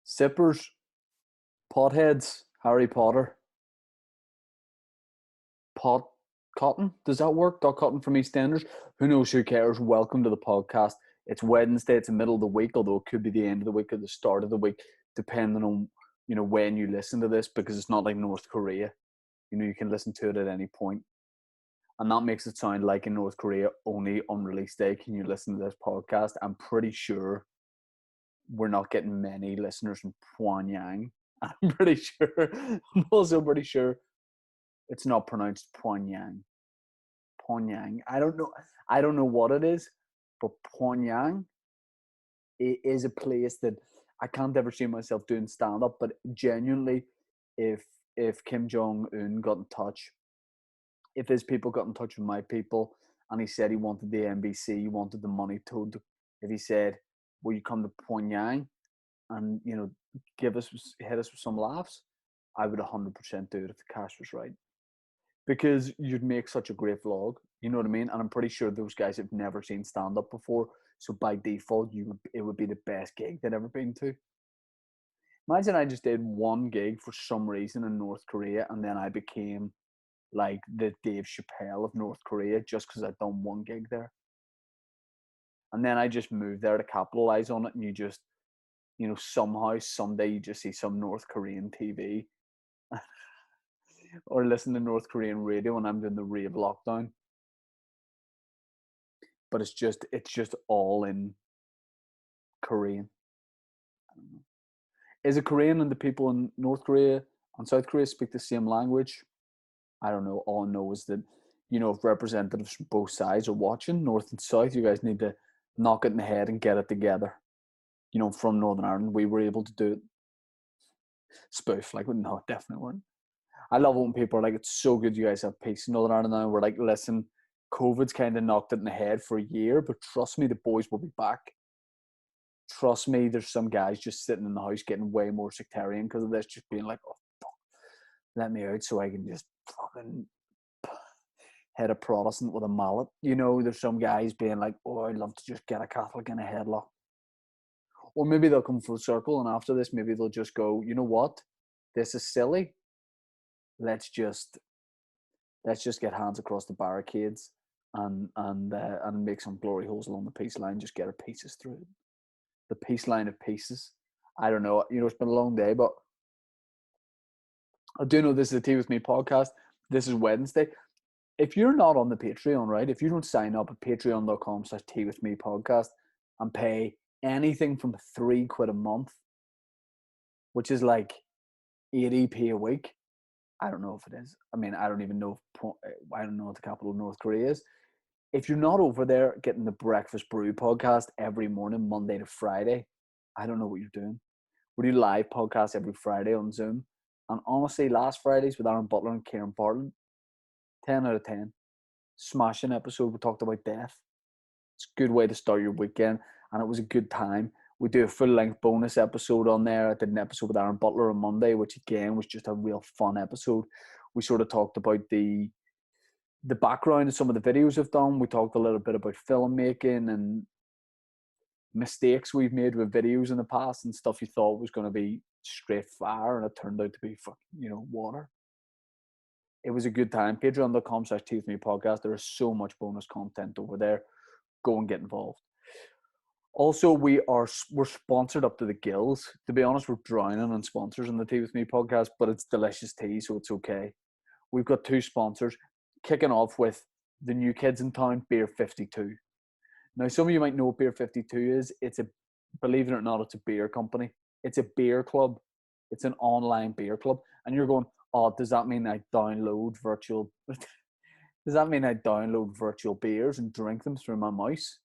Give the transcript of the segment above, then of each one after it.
Sippers, potheads, Harry Potter, pot cotton. Does that work? Dot cotton from EastEnders. Who knows? Who cares? Welcome to the podcast. It's Wednesday. It's the middle of the week, although it could be the end of the week or the start of the week, depending on when you listen to this, because it's not like North Korea. You can listen to it at any point. And that makes it sound like in North Korea, only on release day can you listen to this podcast. I'm pretty sure we're not getting many listeners from Pyongyang. I'm pretty sure. I'm also pretty sure it's not pronounced Pyongyang. Pyongyang. I don't know. I don't know what it is, but Pyongyang is a place that I can't ever see myself doing stand up. But genuinely, if Kim Jong Un got in touch, if his people got in touch with my people, and he said he wanted the NBC, he wanted the money told, if he said, "Will you come to Pyongyang and hit us with some laughs?" I would 100% do it if the cash was right, because you'd make such a great vlog. You know what I mean? And I'm pretty sure those guys have never seen stand up before, so by default, it would be the best gig they'd ever been to. Imagine I just did one gig for some reason in North Korea, and then I became like the Dave Chappelle of North Korea just because I'd done one gig there. And then I just moved there to capitalize on it, and you just, somehow, someday you just see some North Korean TV or listen to North Korean radio when I'm doing the rave lockdown. But it's just all in Korean. I don't know. Is it Korean and the people in North Korea and South Korea speak the same language? I don't know. All I know is that, if representatives from both sides are watching, North and South, you guys need to knock it in the head and get it together. From Northern Ireland, we were able to do it. Spoof, no, definitely weren't. I love it when people are like, "It's so good you guys have peace in Northern Ireland now." We're like, "Listen, COVID's kind of knocked it in the head for a year, but trust me, the boys will be back. Trust me, there's some guys just sitting in the house getting way more sectarian because of this, just being like, oh, fuck, let me out so I can just fucking hit a Protestant with a mallet." There's some guys being like, "Oh, I'd love to just get a Catholic in a headlock." Or maybe they'll come full circle, and after this, maybe they'll just go, "You know what? This is silly. Let's just get hands across the barricades and make some glory holes along the peace line. Just get our pieces through it. The peace line of pieces." I don't know. It's been a long day, but I do know this is a Tea With Me podcast. This is Wednesday. If you're not on the Patreon, right? If you don't sign up at patreon.com/teawithmepodcast and pay anything from £3 a month, which is like 80p a week. I don't know if it is. I mean, I don't even know. I don't know what the capital of North Korea is. If you're not over there getting the Breakfast Brew podcast every morning, Monday to Friday, I don't know what you're doing. We do live podcasts every Friday on Zoom. And honestly, last Fridays with Ciaran Bartlett and Ciaran Bartlett, 10 out of 10. Smashing episode. We talked about death. It's a good way to start your weekend, and it was a good time. We do a full-length bonus episode on there. I did an episode with Ciaran Bartlett on Monday, which again was just a real fun episode. We sort of talked about the background of some of the videos we've done. We talked a little bit about filmmaking and mistakes we've made with videos in the past and stuff you thought was going to be straight fire, and it turned out to be water. It was a good time. Patreon.com/teawithmepodcast. There is so much bonus content over there. Go and get involved. Also, we're sponsored up to the gills. To be honest, we're drowning in sponsors on the Tea With Me podcast, but it's delicious tea, so it's okay. We've got 2 sponsors, kicking off with the new kids in town, Beer 52. Now, some of you might know what Beer 52 is. Believe it or not, it's a beer company. It's a beer club. It's an online beer club. And you're going, "Oh, does that mean I download virtual beers and drink them through my mouse?"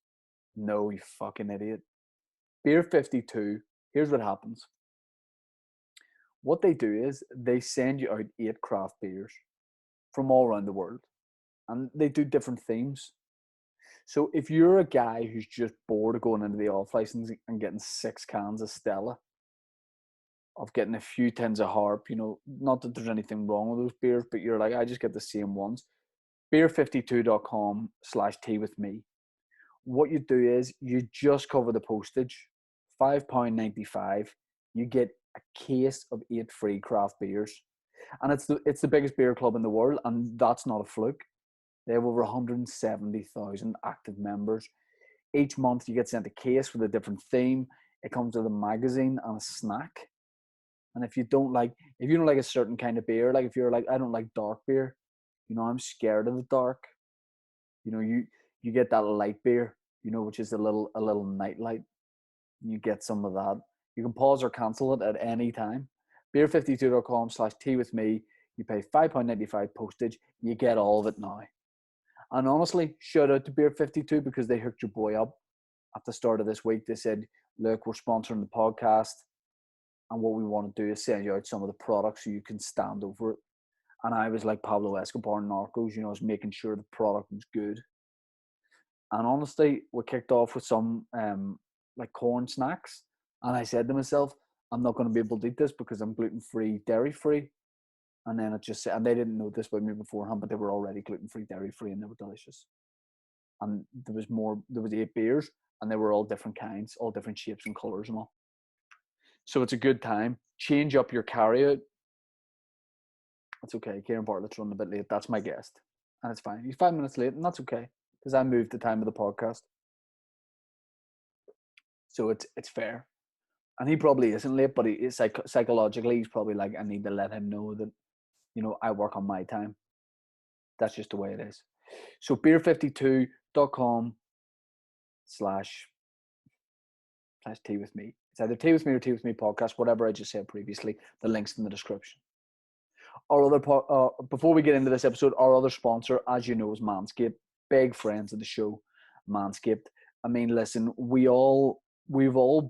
No, you fucking idiot. Beer 52, here's what happens. What they do is they send you out 8 craft beers from all around the world. And they do different themes. So if you're a guy who's just bored of going into the off license and getting 6 cans of Stella, of getting a few tins of Harp, not that there's anything wrong with those beers, but you're like, I just get the same ones. Beer52.com/teawithme. What you do is you just cover the postage, £5.95. you get a case of 8 free craft beers. And it's the biggest beer club in the world, and that's not a fluke. They have over 170,000 active members. Each month you get sent a case with a different theme. It comes with a magazine and a snack. And if you don't like a certain kind of beer, like if you're like, I don't like dark beer, I'm scared of the dark. You get that light beer, which is a little nightlight. You get some of that. You can pause or cancel it at any time. Beer52.com/tea with me. You pay £5.95 postage. You get all of it now. And honestly, shout out to Beer 52 because they hooked your boy up at the start of this week. They said, look, we're sponsoring the podcast. And what we want to do is send you out some of the products so you can stand over it. And I was like Pablo Escobar in Narcos, I was making sure the product was good. And honestly, we kicked off with some like corn snacks. And I said to myself, I'm not going to be able to eat this because I'm gluten-free, dairy-free. And then and they didn't know this about me beforehand, but they were already gluten-free, dairy-free, and they were delicious. And there was 8 beers, and they were all different kinds, all different shapes and colors and all. So it's a good time. Change up your carry-out. That's okay. Ciaran Bartlett's running a bit late. That's my guest. And it's fine. He's 5 minutes late, and that's okay. Because I moved the time of the podcast. So it's fair. And he probably isn't late, but he is psychologically, he's probably like, I need to let him know that, I work on my time. That's just the way it is. So beer52.com/tea with me. It's either tea with me or tea with me podcast, whatever I just said previously. The link's in the description. Before we get into this episode, our other sponsor, as you know, is Manscaped. Big friends of the show, Manscaped. I mean, listen, we've all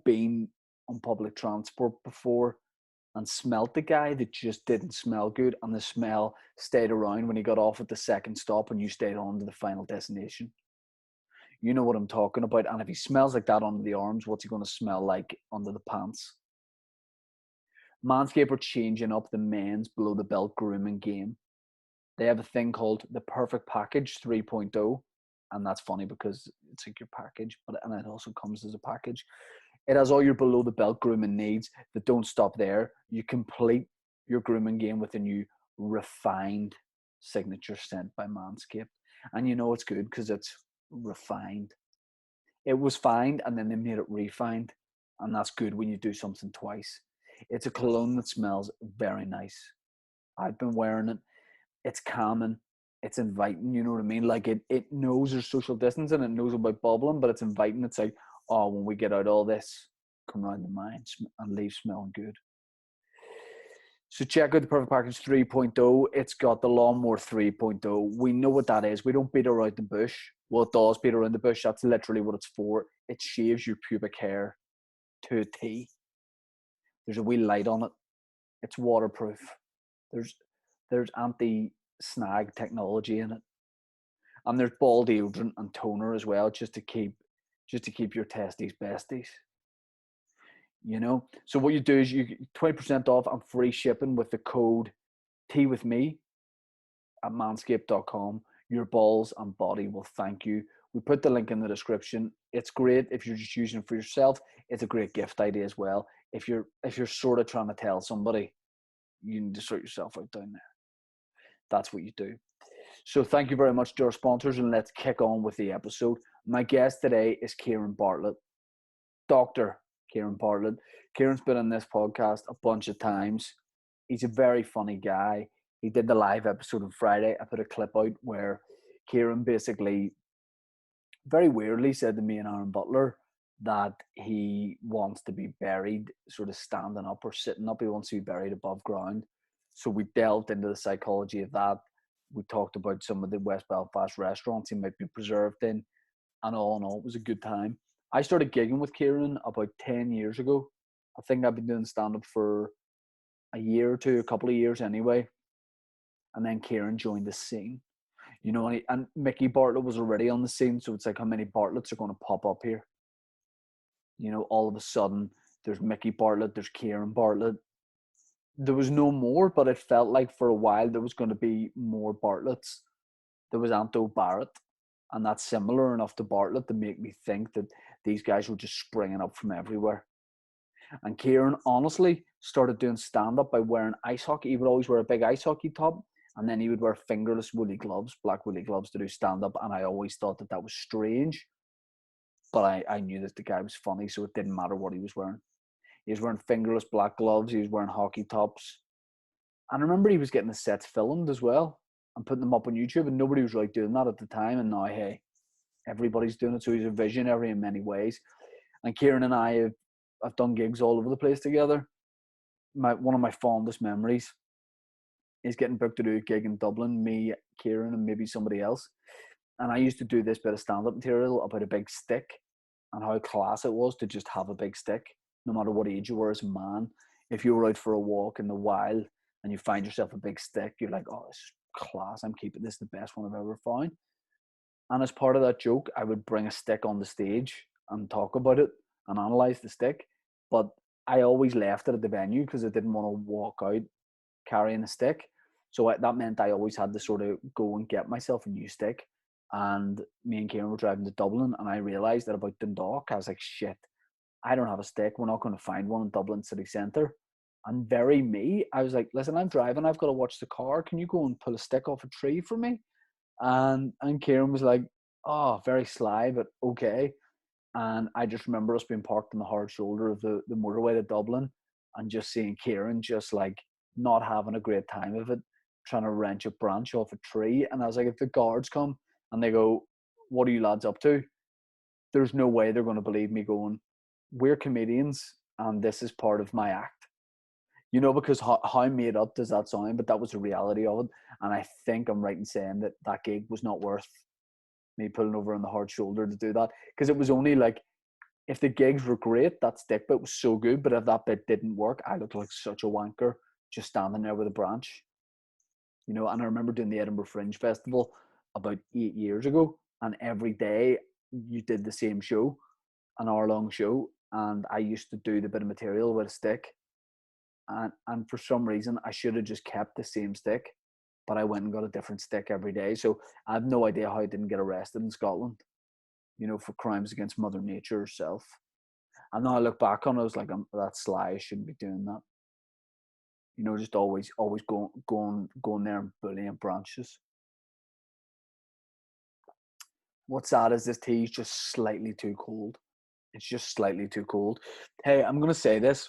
been on public transport before and smelt the guy that just didn't smell good, and the smell stayed around when he got off at the second stop and you stayed on to the final destination. You know what I'm talking about. And if he smells like that under the arms, what's he going to smell like under the pants? Manscaped are changing up the men's below-the-belt grooming game. They have a thing called the Perfect Package 3.0, and that's funny because it's like your package, and it also comes as a package. It has all your below-the-belt grooming needs that don't stop there. You complete your grooming game with a new refined signature scent by Manscaped. And it's good because it's refined. It was fined, and then they made it refined, and that's good when you do something twice. It's a cologne that smells very nice. I've been wearing it. It's calming. It's inviting, you know what I mean? Like it knows there's social distancing, it knows about bubbling, but it's inviting. It's like, oh, when we get out all this, come round to mine and leave smelling good. So check out the Perfect Package 3.0. It's got the Lawnmower 3.0. We know what that is. We don't beat around the bush. Well, it does beat around the bush. That's literally what it's for. It shaves your pubic hair to a T. There's a wee light on it. It's waterproof. There's anti-snag technology in it. And there's ball deodorant and toner as well, just to keep your testes besties. So what you do is you get 20% off and free shipping with the code teawithme at manscaped.com. Your balls and body will thank you. We put the link in the description. It's great if you're just using it for yourself. It's a great gift idea as well. If you're sort of trying to tell somebody, you need to sort yourself out down there. That's what you do. So thank you very much to our sponsors, and let's kick on with the episode. My guest today is Ciaran Bartlett, Dr. Ciaran Bartlett. Ciaran's been on this podcast a bunch of times. He's a very funny guy. He did the live episode on Friday. I put a clip out where Ciaran basically very weirdly said to me and Aaron Butler that he wants to be buried sort of standing up or sitting up. He wants to be buried above ground. So we delved into the psychology of that. We talked about some of the West Belfast restaurants he might be preserved in. And all in all, it was a good time. I started gigging with Ciaran about 10 years ago. I think I've been doing stand-up for a year or two, a couple of years anyway. And then Ciaran joined the scene. And Mickey Bartlett was already on the scene, so it's like, how many Bartletts are going to pop up here? All of a sudden, there's Mickey Bartlett, there's Ciaran Bartlett. There was no more, but it felt like for a while there was going to be more Bartletts. There was Anto Barrett, and that's similar enough to Bartlett to make me think that these guys were just springing up from everywhere. And Ciaran honestly started doing stand-up by wearing ice hockey. He would always wear a big ice hockey top, and then he would wear fingerless woolly gloves, black woolly gloves, to do stand-up. And I always thought that was strange, but I knew that the guy was funny, so it didn't matter what he was wearing. He was wearing fingerless black gloves. He was wearing hockey tops. And I remember he was getting the sets filmed as well and putting them up on YouTube, and nobody was really doing that at the time. And now, hey, everybody's doing it. So he's a visionary in many ways. And Ciaran and I have done gigs all over the place together. One of my fondest memories is getting booked to do a gig in Dublin, me, Ciaran, and maybe somebody else. And I used to do this bit of stand-up material about a big stick and how class it was to just have a big stick, no matter what age you were as a man. If you were out for a walk in the wild and you find yourself a big stick, you're like, oh, this is class. I'm keeping this, the best one I've ever found. And as part of that joke, I would bring a stick on the stage and talk about it and analyze the stick. But I always left it at the venue because I didn't want to walk out carrying a stick. So that meant I always had to sort of go and get myself a new stick. And me and Ciaran were driving to Dublin, and I realised that about Dundalk, I was like, shit, I don't have a stick. We're not going to find one in Dublin city centre. And very me, I was like, listen, I'm driving. I've got to watch the car. Can you go and pull a stick off a tree for me? And Ciaran was like, oh, very sly, but okay. And I just remember us being parked on the hard shoulder of the motorway to Dublin and just seeing Ciaran just like not having a great time of it, trying to wrench a branch off a tree. And I was like, if the guards come and they go, what are you lads up to? There's no way they're going to believe me going, we're comedians and this is part of my act. You know, because how made up does that sound? But that was the reality of it. And I think I'm right in saying that that gig was not worth me pulling over on the hard shoulder to do that. Because it was only like, if the gigs were great, that stick bit was so good. But if that bit didn't work, I looked like such a wanker just standing there with a branch. You know, and I remember doing the Edinburgh Fringe Festival about 8 years ago. And every day you did the same show, an hour-long show. And I used to do the bit of material with a stick. And for some reason, I should have just kept the same stick, but I went and got a different stick every day. So I have no idea how I didn't get arrested in Scotland, you know, for crimes against Mother Nature herself. And now I look back on it, I was like, that's sly. I shouldn't be doing that. You know, just always going there and bullying branches. What's sad is this tea is just slightly too cold. It's just slightly too cold. Hey, I'm gonna say this.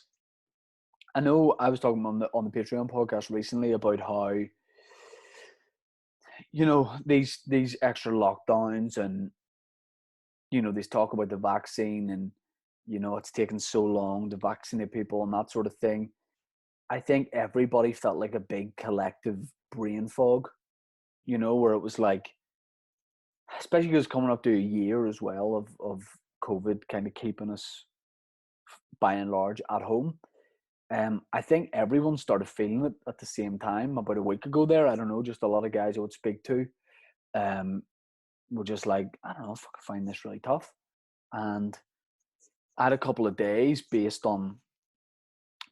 I know I was talking on the Patreon podcast recently about how, you know, these extra lockdowns and, you know, they talk about the vaccine and, you know, it's taken so long to vaccinate people and that sort of thing. I think everybody felt like a big collective brain fog, you know, where it was like, especially because coming up to a year as well of COVID kind of keeping us by and large at home. I think everyone started feeling it at the same time about a week ago there. I don't know, just a lot of guys I would speak to were just like, I don't know, I find this really tough. And I had a couple of days based on,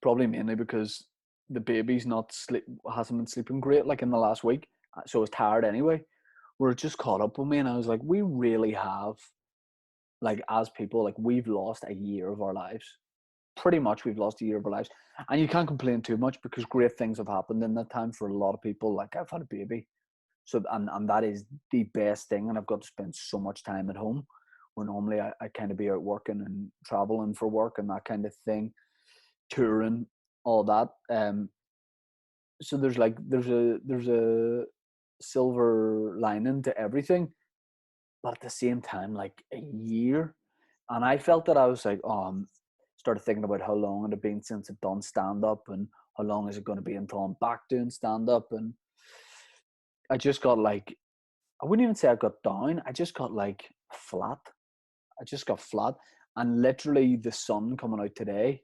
probably mainly because the baby's hasn't been sleeping great like in the last week. So I was tired anyway, where it just caught up with me. And I was like, we really have, like as people, like we've lost a year of our lives. Pretty much we've lost a year of our lives. And you can't complain too much because great things have happened in that time for a lot of people. Like I've had a baby. So, and that is the best thing. And I've got to spend so much time at home where normally I kind of be out working and traveling for work and that kind of thing, touring, all that. So there's a silver lining to everything. But at the same time, like a year. And I felt that I was like, started thinking about how long it had been since I'd done stand-up and how long is it going to be until I'm back doing stand-up. And I just got like, I wouldn't even say I got down. I just got like flat. I just got flat. And literally the sun coming out today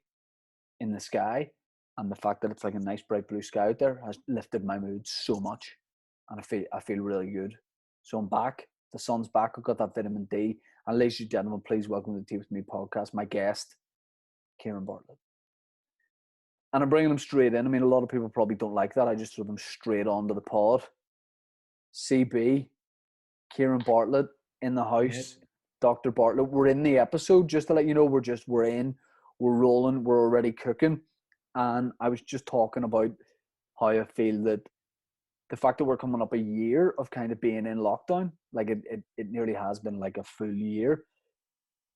in the sky and the fact that it's like a nice bright blue sky out there has lifted my mood so much. And I feel really good. So I'm back. The sun's back. I've got that vitamin D. And ladies and gentlemen, please welcome to the Tea With Me podcast, my guest, Ciaran Bartlett. And I'm bringing him straight in. I mean, a lot of people probably don't like that. I just threw them straight onto the pod. CB, Ciaran Bartlett in the house. Yep. Dr. Bartlett, we're in the episode. Just to let you know, we're in. we're rolling, we're already cooking. And I was just talking about how I feel that the fact that we're coming up a year of kind of being in lockdown, like it nearly has been like a full year,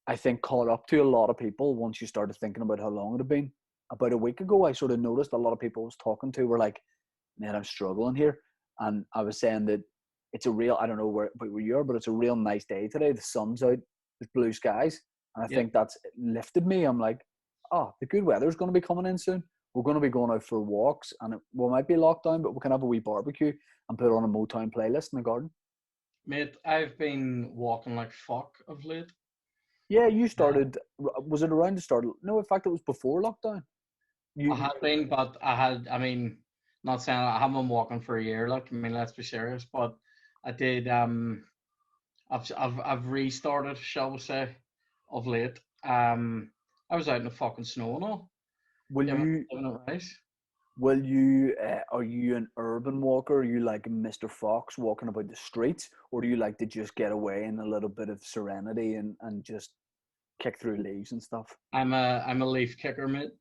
I think caught up to a lot of people once you started thinking about how long it had been. About a week ago, I sort of noticed a lot of people I was talking to were like, man, I'm struggling here. And I was saying that it's a real, I don't know where you are, but it's a real nice day today. The sun's out, there's blue skies. And I think that's lifted me. I'm like, oh, the good weather's going to be coming in soon. We're going to be going out for walks, and we might be locked down, but we can have a wee barbecue and put on a Motown playlist in the garden. Mate, I've been walking like fuck of late. Yeah, you started, was it around the start? No, in fact, it was before lockdown. I had been, but I mean, not saying I haven't been walking for a year, like, I mean, let's be serious, but I did, I've restarted, shall we say, of late. I was out in the fucking snow and all, Will you, giving it right. are you an urban walker? Are you like Mr. Fox walking about the streets? Or do you like to just get away in a little bit of serenity and just kick through leaves and stuff? I'm a leaf kicker, mate.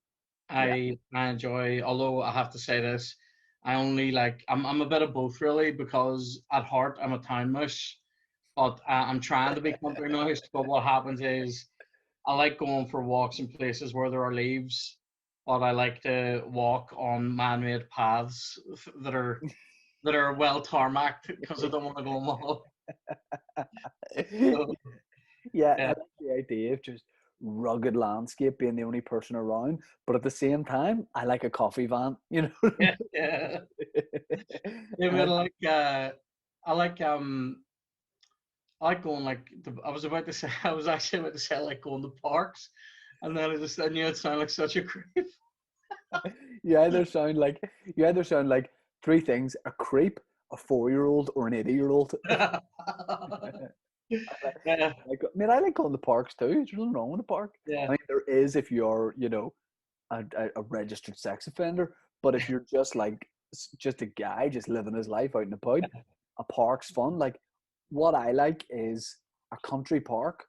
Yeah. I enjoy, although I have to say this, I only like, I'm a bit of both really, because at heart I'm a town mouse, but I'm trying to be country mouse. But what happens is I like going for walks in places where there are leaves, but I like to walk on man-made paths that are well tarmacked because I don't want to go mall. So, Yeah, I yeah, like the idea of just rugged landscape being the only person around, but at the same time, I like a coffee van, you know what I yeah, yeah. mean? Yeah, And but I like I like going like I was about to say I was actually about to say I like going to parks, and then I knew it sounded like such a creep. you you either sound like three things: a creep, a 4-year-old, or an 80-year-old. Yeah, I mean, I like going to parks too. There's nothing wrong with the park. I yeah, mean, there is if you're, a registered sex offender. But if you're just like just a guy just living his life out and about, a park's fun. Like what I like is a country park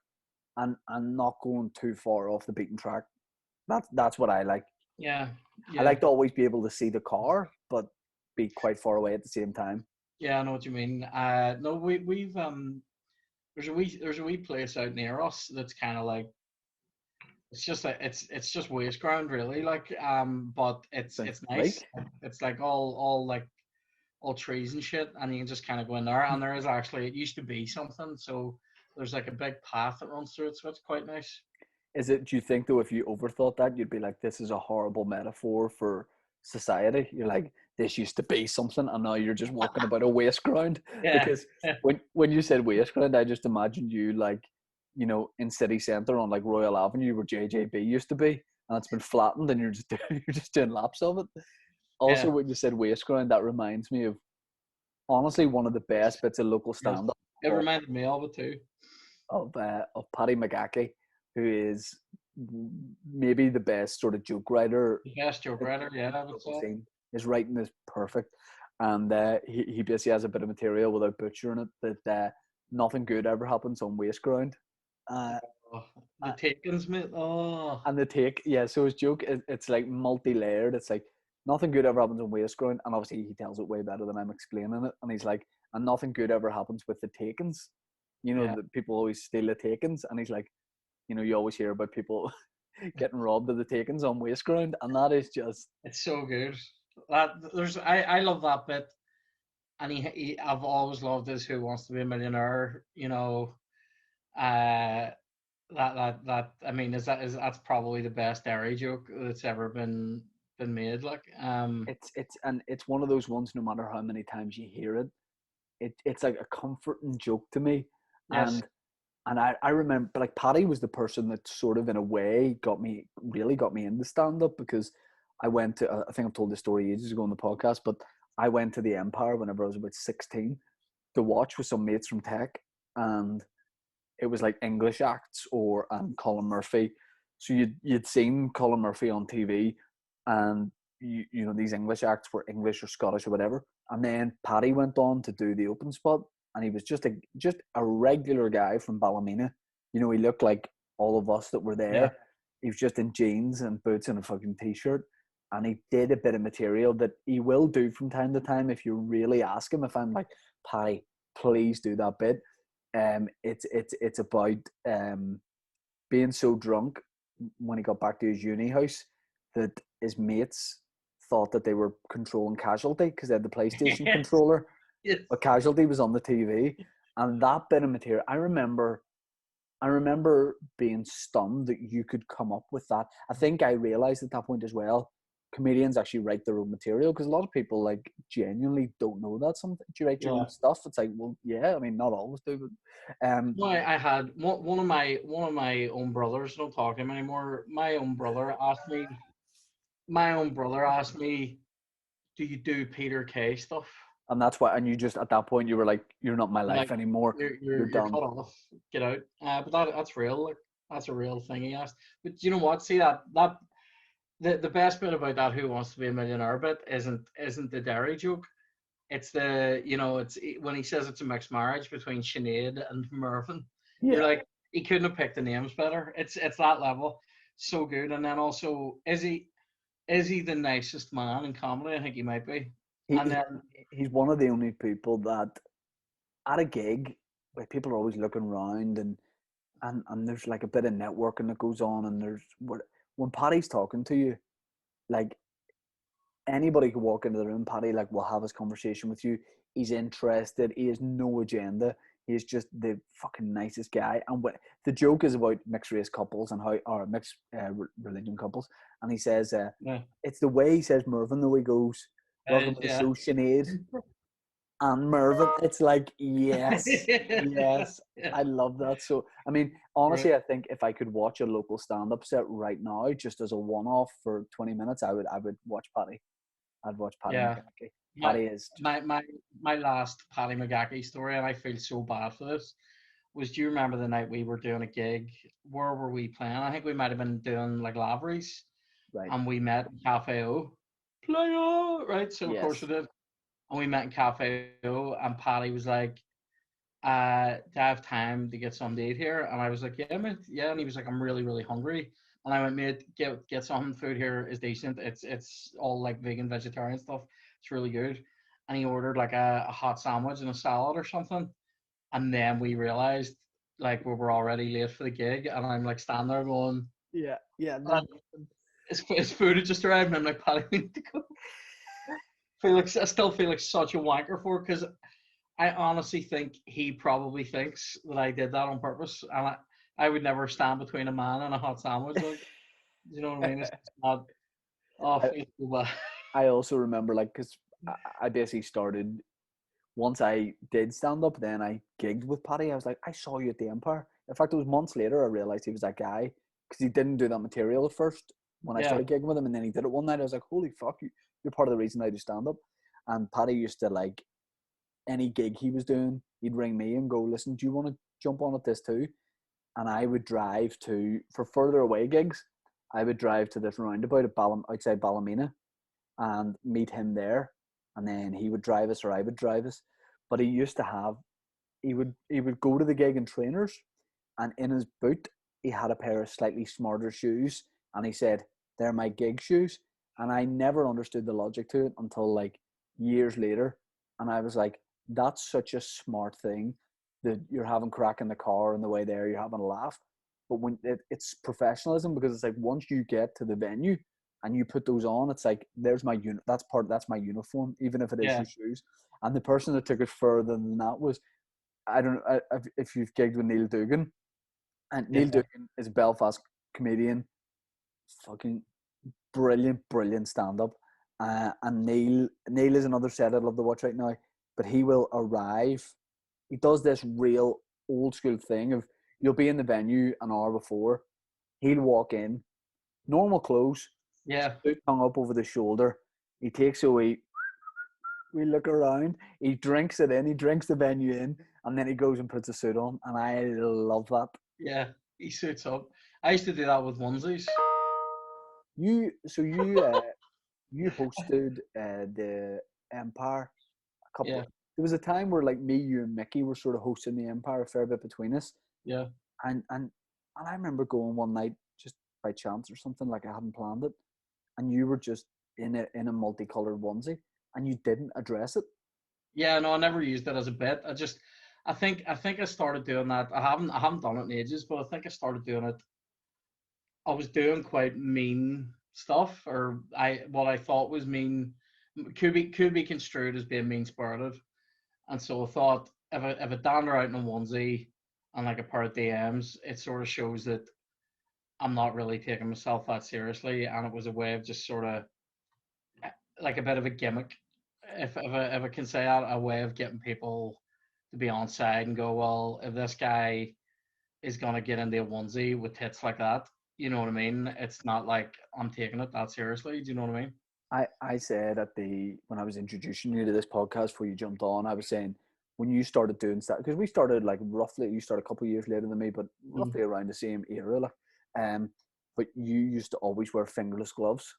and not going too far off the beaten track. That's what I like. yeah, I yeah, like to always be able to see the car, but be quite far away at the same time. yeah. I know what you mean. No, we've there's a wee place out near us that's kind of like it's just like it's just waste ground really, like but Sounds it's nice. like. It's like all like all trees and shit, and you can just kind of go in there. And there is actually, it used to be something, so there's like a big path that runs through it, so it's quite nice. Is it? Do you think though, if you overthought that, you'd be like, "This is a horrible metaphor for society." You're like, "This used to be something, and now you're just walking about a waste ground." Yeah, Because when you said waste ground, I just imagined you like, in city centre on like Royal Avenue where JJB used to be, and it's been flattened, and you're just you're just doing laps of it. yeah. Also, when you said waste ground, that reminds me of honestly one of the best bits of local Yes. stand-up It reminded me of it too. of Paddy McGackie, who is maybe the best sort of joke writer The best joke in writer, yeah, I the would local say. scene. His writing is perfect, and he basically has a bit of material without butchering it that nothing good ever happens on waste ground. Uh, Oh, the uh, Takens, mate. Oh, and the take, yeah, so his joke it's like multi-layered. It's like nothing good ever happens on waste ground, and obviously he tells it way better than I'm explaining it. And he's like, and nothing good ever happens with the takens. yeah. The people always steal the takens, and he's like, you always hear about people getting robbed of the takings on waste ground, and that is just It's so good. I love that bit, and I've always loved this Who Wants to Be a Millionaire. Uh, that I mean, is that's probably the best dairy joke that's ever been made. Like, it's one of those ones. No matter how many times you hear it, it's like a comforting joke to me, yes, and I remember like Paddy was the person that sort of in a way really got me into stand up because I went to I think I've told this story ages ago on the podcast, but I went to the Empire whenever I was about 16 to watch with some mates from Tech, and it was like English acts or Colin Murphy. So you'd seen Colin Murphy on TV, and these English acts were English or Scottish or whatever. And then Paddy went on to do the open spot, and he was just a regular guy from Ballymena. He looked like all of us that were yeah, there, he was just in jeans and boots and a fucking t-shirt, and he did a bit of material that he will do from time to time if you really ask him. If I'm like, Paddy, please do that bit. It's about being so drunk when he got back to his uni house that his mates thought that they were controlling Casualty because they had the PlayStation controller, Yes. but Casualty was on the TV. And that bit of material, I remember being stunned that you could come up with that. I think I realized at that point as well, comedians actually write their own material, because a lot of people like genuinely don't know that. Something, do you write your Yeah. own stuff? It's like, well, yeah, I mean, not always do, but No, I had one of my own brothers. Don't talk to him anymore. My own brother asked me, "Do you do Peter Kay stuff?" and that's why. And you just, at that point, you were like, you're not my I'm life like, anymore. You're you're done. cut off. Get out. But that's real. Like, that's a real thing he asked. But you know what? See that the best bit about that Who Wants to Be a Millionaire bit isn't the dairy joke. It's it's when he says it's a mixed marriage between Sinead and Mervyn. You're Yeah. like, he couldn't have picked the names better. It's that level. So good. And then also, is he the nicest man in comedy? I think he might be. And He, then he's one of the only people that at a gig, like, people are always looking around, and there's like a bit of networking that goes on, and there's when Paddy's talking to you, like, anybody could walk into the room. Paddy, like, will have his conversation with you. He's interested. He has no agenda. He's just the fucking nicest guy. And the joke is about mixed race couples and or mixed religion couples, and he says, yeah, it's the way he says Mervyn, though. He goes, "Welcome to the yeah. show, Sinead." And Mervyn, it's like, yes, yes, Yeah. I love that. So, I mean, Right. honestly, I think if I could watch a local stand-up set right now, just as a one-off for 20 minutes, I would watch Paddy. I'd watch Paddy Yeah. McGackie. My Paddy is just, my last Paddy McGackie story, and I feel so bad for this, was, do you remember the night we were doing a gig? Where were we playing? I think we might have been doing like Lavery's, right. and we met in Cafe O. Play O, right? So of course we Yes. did. And we met in Cafe O, and Paddy was like, do I have time to get something to eat here? And I was like, yeah, mate, yeah. And he was like, I'm really, really hungry. And I went, mate, get some food here is decent. It's all like vegan, vegetarian stuff. It's really good. And he ordered like a hot sandwich and a salad or something. And then we realized like we were already late for the gig. And I'm like standing there going, Yeah. Yeah. and his food had just arrived. And I'm like, Paddy, we need to go. I still feel like such a wanker for it, because I honestly think he probably thinks that I did that on purpose, and I would never stand between a man and a hot sandwich. Like, you know what I mean? It's just not. Oh, I, it's so bad. I also remember, like, because I basically started, once I did stand up, then I gigged with Paddy. I was like, I saw you at the Empire. In fact, it was months later I realized he was that guy, because he didn't do that material at first when I Yeah, started gigging with him, and then he did it one night. I was like, holy fuck, you're part of the reason I do stand up. And Paddy used to, like, any gig he was doing, he'd ring me and go, listen, do you want to jump on at this too? And I would drive for further away gigs, I would drive to this roundabout at outside Ballymena and meet him there. And then he would drive us or I would drive us. But he used to have, he would go to the gig in trainers, and in his boot, he had a pair of slightly smarter shoes. And he said, they're my gig shoes. And I never understood the logic to it until like years later. And I was like, that's such a smart thing, that you're having crack in the car on the way there, you're having a laugh. But when it's professionalism, because it's like, once you get to the venue and you put those on, it's like, there's my that's my uniform, even if it is yeah, your shoes. And the person that took it further than that was, I don't know if you've gigged with Neil Dugan, and Neil yeah, Dugan is a Belfast comedian, fucking brilliant stand up. And Neil is another set I'd love to watch right now. But he will arrive. He does this real old school thing of, you'll be in the venue an hour before. He'll walk in, normal clothes, yeah, suit hung up over the shoulder. He takes a we look around. He drinks it in. He drinks the venue in, and then he goes and puts a suit on. And I love that. yeah. He suits up. I used to do that with onesies. You hosted the Empire a couple. Yeah, There was a time where, like, me, you, and Mickey were sort of hosting the Empire a fair bit between us, yeah, and I remember going one night, just by chance or something, like I hadn't planned it, and you were just in a multicolored onesie, and you didn't address it. Yeah, no, I never used it as a bit. I think I started doing that. I haven't done it in ages, but I think I started doing it. I was doing quite mean stuff, or what I thought was mean could be construed as being mean spirited. And so I thought if I dander out in a onesie and like a pair of DMs, it sort of shows that I'm not really taking myself that seriously, and it was a way of just sort of like a bit of a gimmick, if I can say that, a way of getting people to be on side and go, well, if this guy is gonna get into a onesie with tits like that, you know what I mean? It's not like I'm taking it that seriously. Do you know what I mean? I said when I was introducing you to this podcast before you jumped on, I was saying when you started doing stuff, because we started like roughly, you started a couple of years later than me, but Mm. roughly around the same era. Like, but you used to always wear fingerless gloves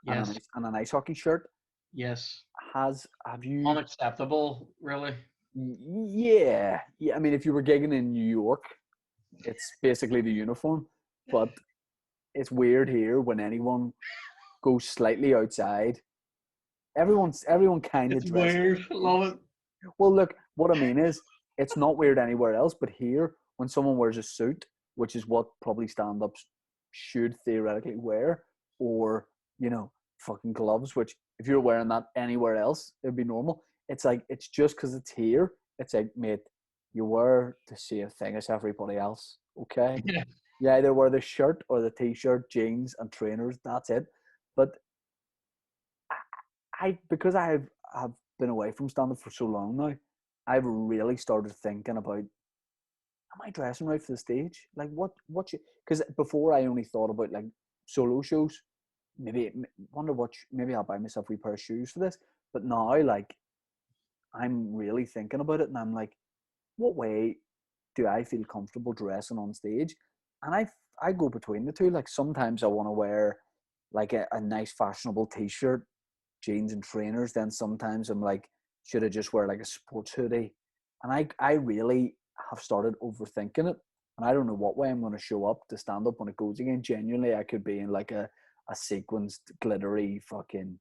and Yes, an ice hockey shirt. yes. Have you? Unacceptable, really. Yeah, yeah. I mean, if you were gigging in New York, it's basically the uniform, but it's weird here when anyone goes slightly outside. Everyone kind of It's dresses. weird. Love it. Well, look, what I mean is, it's not weird anywhere else, but here, when someone wears a suit, which is what probably stand-ups should theoretically wear, or fucking gloves, which if you're wearing that anywhere else, it'd be normal. It's like it's just because it's here. It's like, mate, you wear the same thing as everybody else, okay? Yeah. You either wear the shirt or the t-shirt, jeans, and trainers. That's it. But because have been away from stand-up for so long now, I've really started thinking about, am I dressing right for the stage? Like what you, because before I only thought about like solo shows. Maybe wonder maybe I'll buy myself a wee pair of shoes for this. But now, like, I'm really thinking about it, and I'm like, what way do I feel comfortable dressing on stage? And I go between the two. Like sometimes I want to wear like a nice fashionable t-shirt, jeans and trainers. Then sometimes I'm like, should I just wear like a sports hoodie? And I really have started overthinking it. And I don't know what way I'm going to show up to stand up when it goes again. Genuinely, I could be in like a sequenced, glittery fucking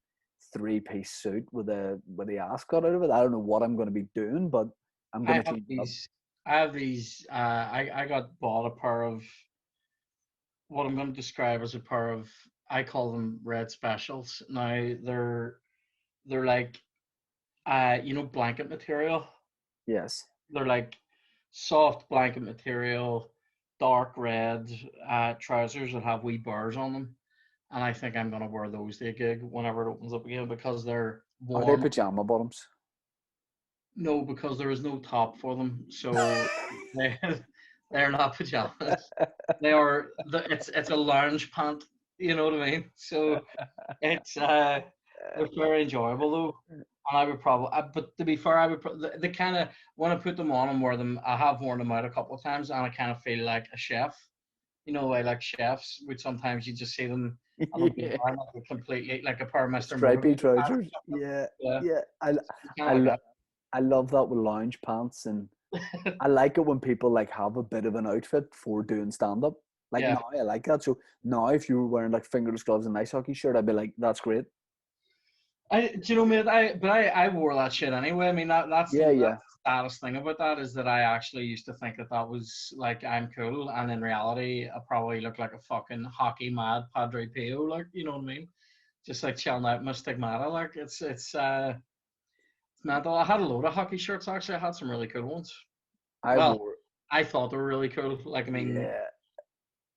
three-piece suit with the ass cut out of it. I don't know what I'm going to be doing, but I'm I going to have change it up. these. I have these. I got bought a pair of what I'm going to describe as a pair of. I call them red specials. Now they're like blanket material. Yes. They're like soft blanket material, dark red trousers that have wee bars on them. And I think I'm gonna wear those to a gig whenever it opens up again because they're Are they warm. pajama bottoms? No, because there is no top for them, so they they're not pajamas. They are. It's a lounge pant. You know what I mean? So it's they're very enjoyable though, and I would probably. But to be fair, I would the kind of when I put them on and wear them. I have worn them out a couple of times, and I kind of feel like a chef. You know, like chefs, which sometimes you just see them and they'll be Yeah. wearing like a completely like a pair of Mr. Stripy Motivator trousers. Yeah. yeah, Yeah. kind I, of lo- like I love that with lounge pants, and that. I like it when people like have a bit of an outfit for doing stand up. Like Yeah. now I like that. So now if you were wearing like fingerless gloves and an ice hockey shirt, I'd be like, that's great. Do you know, mate? I wore that shit anyway. I mean, Yeah, that's yeah. the saddest thing about that is that I actually used to think that that was like I'm cool, and in reality, I probably look like a fucking hockey mad Padre Pio, like you know what I mean? Just like chilling out my stigmata, like it's mental. I had a load of hockey shirts actually. I had some really cool ones. I Well, wore I thought they were really cool. Like I mean, yeah.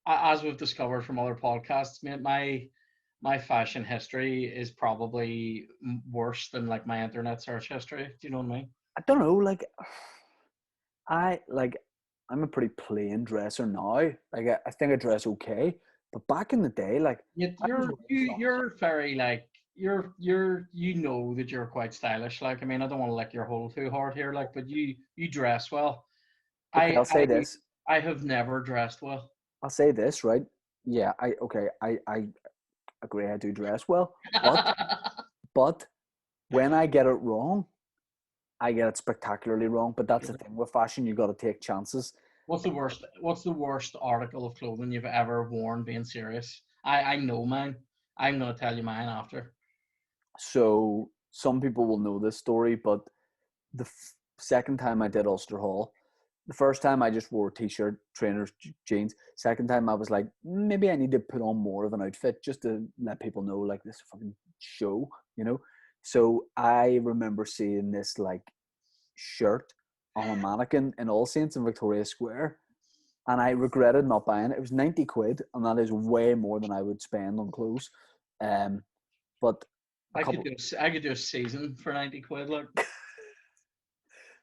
as we've discovered from other podcasts, mate, my fashion history is probably worse than like my internet search history. Do you know what I mean? I don't know, like I like I'm a pretty plain dresser now. Like I think I dress okay. But back in the day, like Yet I was wearing socks. you're very like you know that you're quite stylish. Like I mean, I don't want to lick your hole too hard here, like, but you dress well. Okay, I I'll say I this. I have never dressed well. I'll say this, right? Yeah, I agree I do dress well. But when I get it wrong, I get it spectacularly wrong. But that's the thing with fashion, you gotta take chances. What's the worst article of clothing you've ever worn? Being serious, I know mine. I'm gonna tell you mine after. So some people will know this story, but the second time I did Ulster Hall, the first time I just wore a t-shirt, trainers, jeans. Second time I was like, maybe I need to put on more of an outfit just to let people know, like, this fucking show, you know. So I remember seeing this like shirt on a mannequin in All Saints in Victoria Square, and I regretted not buying it. It was 90 quid, and that is way more than I would spend on clothes. Um, but a couple, I could do a season for 90 quid. Like,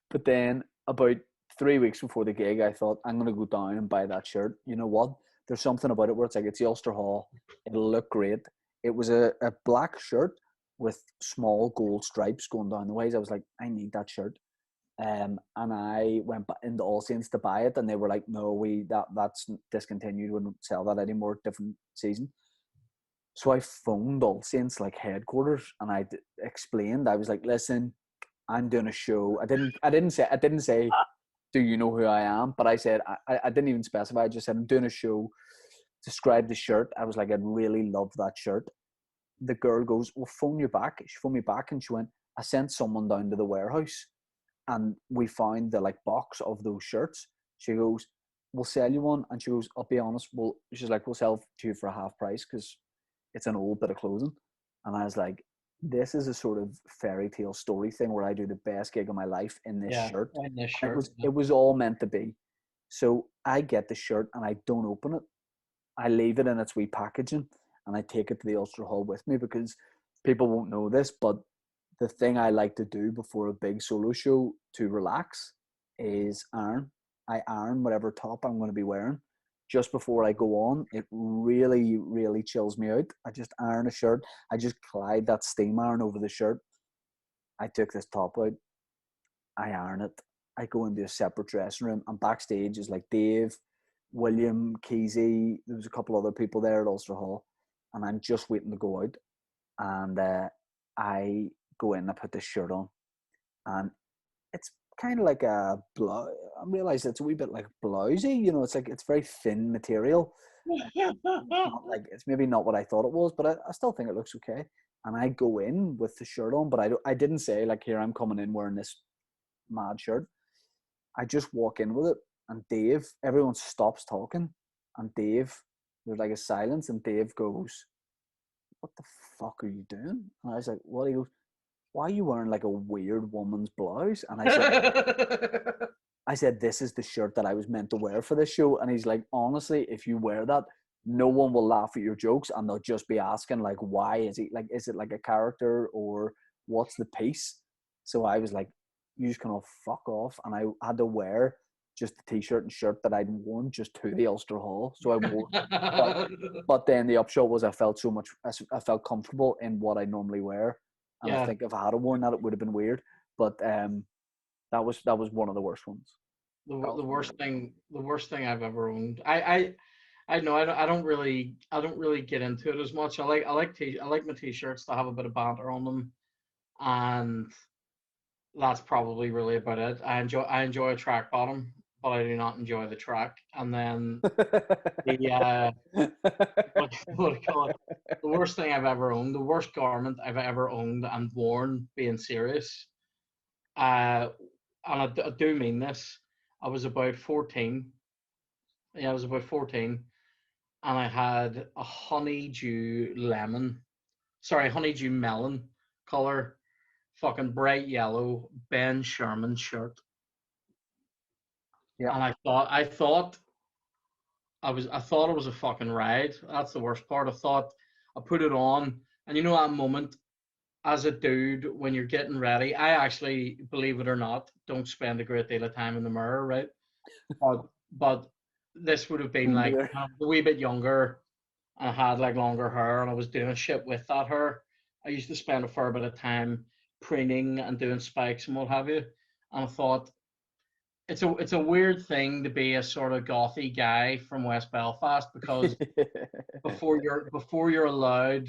but then about 3 weeks before the gig, I thought I'm gonna go down and buy that shirt. You know what? There's something about it where it's like it's the Ulster Hall. It'll look great. It was a black shirt with small gold stripes going down the ways. I was like, I need that shirt. And I went into All Saints to buy it, and they were like, "No, that's discontinued. We don't sell that anymore. Different season." So I phoned All Saints like headquarters, and I explained. I was like, "Listen, I'm doing a show." I didn't say, "Do you know who I am?" But I said I didn't even specify. I just said I'm doing a show. Describe the shirt. I was like, I'd really love that shirt. The girl goes, "Well, phone you back." She phoned me back, and she went, "I sent someone down to the warehouse, and we found the like box of those shirts." She goes, "We'll sell you one." And she goes, "I'll be honest, she's like, we'll sell it to you for a half price because it's an old bit of clothing." And I was like, this is a sort of fairy tale story thing where I do the best gig of my life in this yeah, shirt. in this And it shirt. was it was all meant to be. So I get the shirt and I don't open it. I leave it in its wee packaging and I take it to the Ulster Hall with me because people won't know this, but the thing I like to do before a big solo show to relax is iron. I iron whatever top I'm going to be wearing just before I go on. It really, really chills me out. I just iron a shirt. I just glide that steam iron over the shirt. I took this top out. I iron it. I go into a separate dressing room, and backstage is like Dave, William, Keezy. There was a couple other people there at Ulster Hall, and I'm just waiting to go out. And I go in, I put this shirt on, and it's kind of like a blouse. I realize it's a wee bit like blousey. You know, it's like it's very thin material. It's not like it's maybe not what I thought it was, but I still think it looks okay. And I go in with the shirt on, but I didn't say like, here I'm coming in wearing this mad shirt. I just walk in with it, and Dave, everyone stops talking, and Dave, there's like a silence, and Dave goes, "What the fuck are you doing?" And I was like, "What?" He goes, "Why are you wearing like a weird woman's blouse?" And I said, "This is the shirt that I was meant to wear for this show." And he's like, "Honestly, if you wear that, no one will laugh at your jokes, and they'll just be asking like, why is he like, is it like a character or what's the piece?" So I was like, "You just kind of fuck off." And I had to wear just the t-shirt and shirt that I'd worn just to the Ulster Hall. So I wore, but but then the upshot was I felt so much, I felt comfortable in what I normally wear. And I Yeah, think if I had worn that, it would have been weird. But that was one of the worst ones. That was one of the the worst thing I've ever owned. I know I don't really get into it as much. I like my t-shirts to have a bit of banter on them, and that's probably really about it. I enjoy a track bottom, but I do not enjoy the track. And then the what do you call it? The worst thing I've ever owned, the worst garment I've ever owned and worn, being serious. Uh, and I do mean this. I was about 14. Yeah, I was about 14, and I had a honeydew melon color, fucking bright yellow Ben Sherman shirt. Yeah. And I thought it was a fucking ride. That's the worst part. I put it on, and you know that moment as a dude when you're getting ready. I actually, believe it or not, don't spend a great deal of time in the mirror, right? But this would have been Me like neither. a wee bit younger. I had like longer hair, and I was doing shit with that hair. I used to spend a fair bit of time preening and doing spikes and what have you. And I thought it's a weird thing to be a sort of gothy guy from West Belfast, because before you're allowed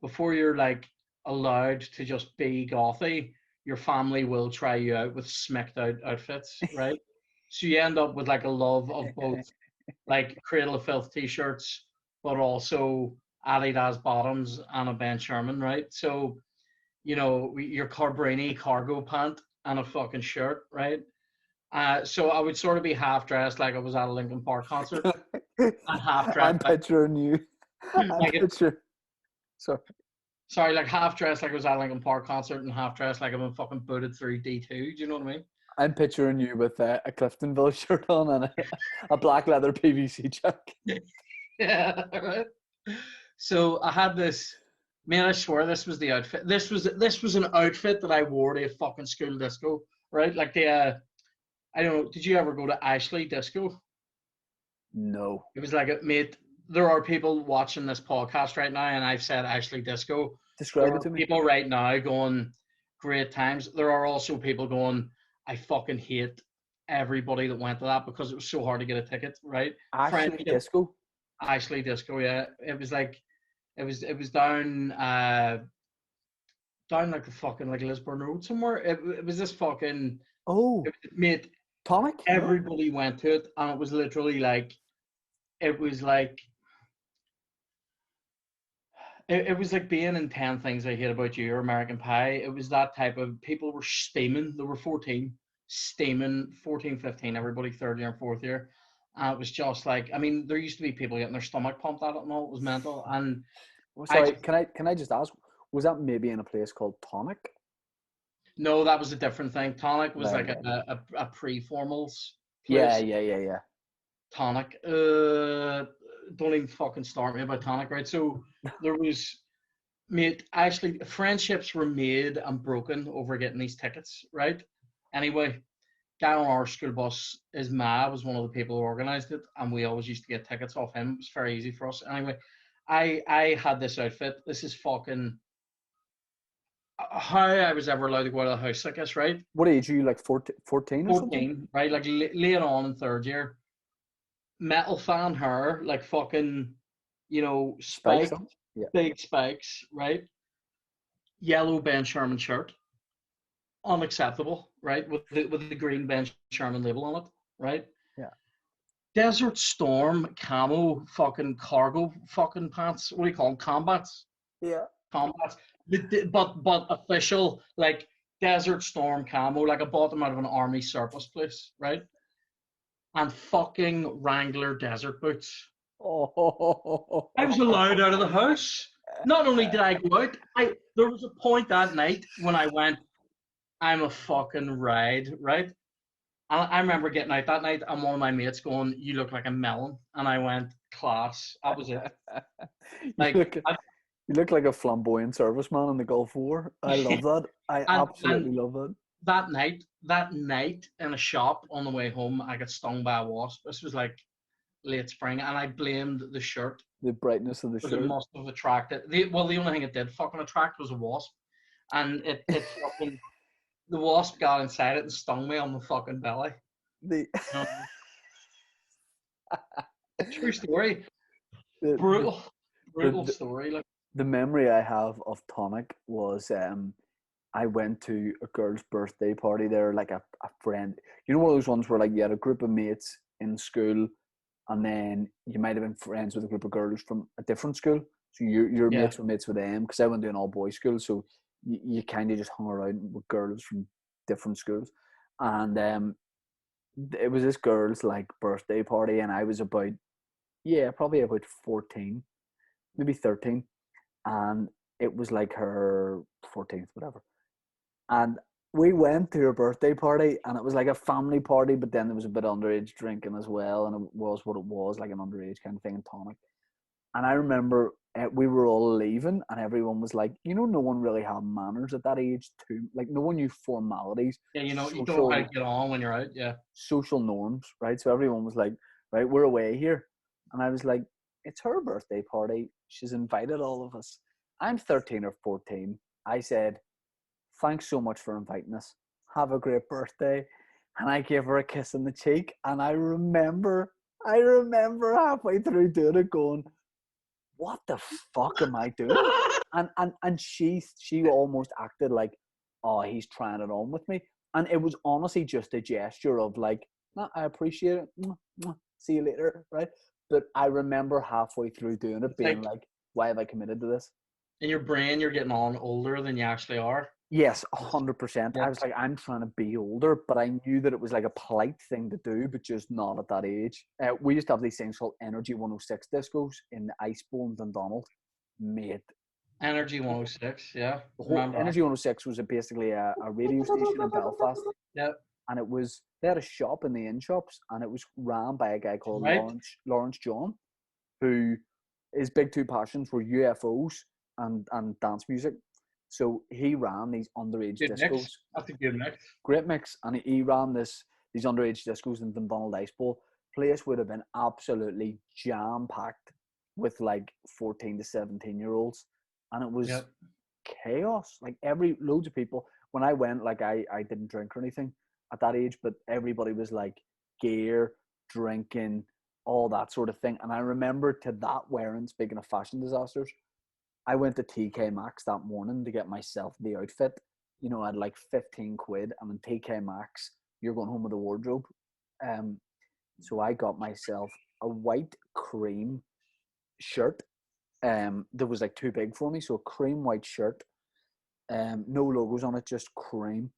before you're like allowed to just be gothy, your family will try you out with smicked out outfits, right? So you end up with like a love of both, like Cradle of Filth t-shirts, but also Adidas bottoms and a Ben Sherman, right? So your Carbrini cargo pant and a fucking shirt, right? So I would sort of be half dressed like I was at a Linkin Park concert, and half dressed I'm picturing you. I'm like picturing. Sorry. sorry, like half dressed like I was at a Linkin Park concert, and half dressed like I've been fucking booted through D2. Do you know what I mean? I'm picturing you with a Cliftonville shirt on and a black leather PVC jacket. Yeah, right. So I had this. Man, I swear this was the outfit. This was an outfit that I wore to a fucking school disco, right? Like I don't know. Did you ever go to Ashley Disco? No. It was like, mate, there are people watching this podcast right now, and I've said Ashley Disco. There Describe it are to me. people right now going, great times. There are also people going, I fucking hate everybody that went to that because it was so hard to get a ticket, right? Ashley Friendship, Disco. Ashley Disco, yeah. It was like, it was down like the fucking like Lisburn Road somewhere. It was this fucking, Oh, mate, Tonic? No. everybody went to it, and it was literally like, it was like it was like being in 10 Things I Hate About You or American Pie. It was that type of, people were steaming. They were 14, steaming, 14, 15, everybody third year and fourth year. And it was just like, I mean, there used to be people getting their stomach pumped at it and all. It was mental. And I Sorry, just, can I just ask, was that maybe in a place called Tonic? no, that was a different thing. Tonic was Right, like right. a pre-formals Yeah, place. yeah, yeah, yeah. Tonic. Don't even fucking start me about Tonic, right? So there was, mate, actually, friendships were made and broken over getting these tickets, right? Anyway, guy on our school bus, his ma was one of the people who organised it, and we always used to get tickets off him. It was very easy for us. Anyway, I had this outfit. This is fucking how I was ever allowed to go out of the house, I guess, right? What age are you, like 14 or something? 14, right? Like late on in third year. Metal fan hair, like fucking, Spikes spiked, on? Yeah. big spikes, right? Yellow Ben Sherman shirt, unacceptable, right? With the green Ben Sherman label on it, right? Yeah. Desert Storm camo fucking cargo fucking pants. What do you call them? Combats. Yeah. Combats. But official, like Desert Storm camo, like I bought them out of an army surplus place, right? And fucking Wrangler desert boots. Oh. I was allowed out of the house. Not only did I go out, there was a point that night when I went, I'm a fucking ride, right? I remember getting out that night and one of my mates going, "You look like a melon," and I went, "Class." That was it. You Like, look you look like a flamboyant serviceman in the Gulf War. I love that. I and absolutely love that. that night in a shop on the way home, I got stung by a wasp. This was like late spring, and I blamed the shirt The brightness of the because it shirt. must have attracted. The only thing it did fucking attract was a wasp, and it fucking, the wasp got inside it and stung me on the fucking belly. The You know? True story. the the, Brutal, the, brutal the, story. Like, the memory I have of Tonic was I went to a girl's birthday party there, like a friend. You know, one of those ones where like you had a group of mates in school, and then you might have been friends with a group of girls from a different school. So your yeah, mates were mates with them, because I went to an all boys school, so you kind of just hung around with girls from different schools, and it was this girl's like birthday party, and I was about, yeah, probably about 14, maybe 13, and it was like her 14th, whatever. And we went to her birthday party, and it was like a family party, but then there was a bit of underage drinking as well, and it was what it was, like an underage kind of thing, and Tonic. And I remember we were all leaving, and everyone was like, no one really had manners at that age too. Like, no one knew formalities, yeah. You don't know how to social get on when you're out. Yeah, social norms, right? So everyone was like, right, we're away here. And I was like, it's her birthday party. She's invited all of us. I'm 13 or 14. I said, thanks so much for inviting us. Have a great birthday. And I gave her a kiss on the cheek. And I remember halfway through doing it going, what the fuck am I doing? And she almost acted like, oh, he's trying it on with me. And it was honestly just a gesture of like, Nah, I appreciate it. Mwah, mwah. See you later, right? But I remember halfway through doing it It's being like like, why have I committed to this? in your brain, you're getting on older than you actually are. Yes, It's, 100%. yeah, I was like, I'm trying to be older, but I knew that it was like a polite thing to do, but just not at that age. We used to have these things called Energy 106 discos in the Ice Bowl in Dundonald. Mate, Energy 106. Yeah, the whole remember that? Energy 106 was basically a radio station in Belfast, Yeah, and it was they had a shop in the in shops, and it was ran by a guy called right. Lawrence John, who his big two passions were UFOs and dance music. So he ran these underage Good discos, mix. That's a good mix. great mix, and he ran these underage discos in Dundonald Ice Bowl. Place would have been absolutely jam packed with like 14 to 17-year-olds, and it was Yep. chaos. Like loads of people. When I went, like I didn't drink or anything at that age, but everybody was like gear, drinking, all that sort of thing. And I remember to that wearing, speaking of fashion disasters, I went to TK Maxx that morning to get myself the outfit. You know, I had like 15 quid, and in TK Maxx, you're going home with a wardrobe. Um, so I got myself a white cream shirt. That was like too big for me, so a cream white shirt, no logos on it, just cream,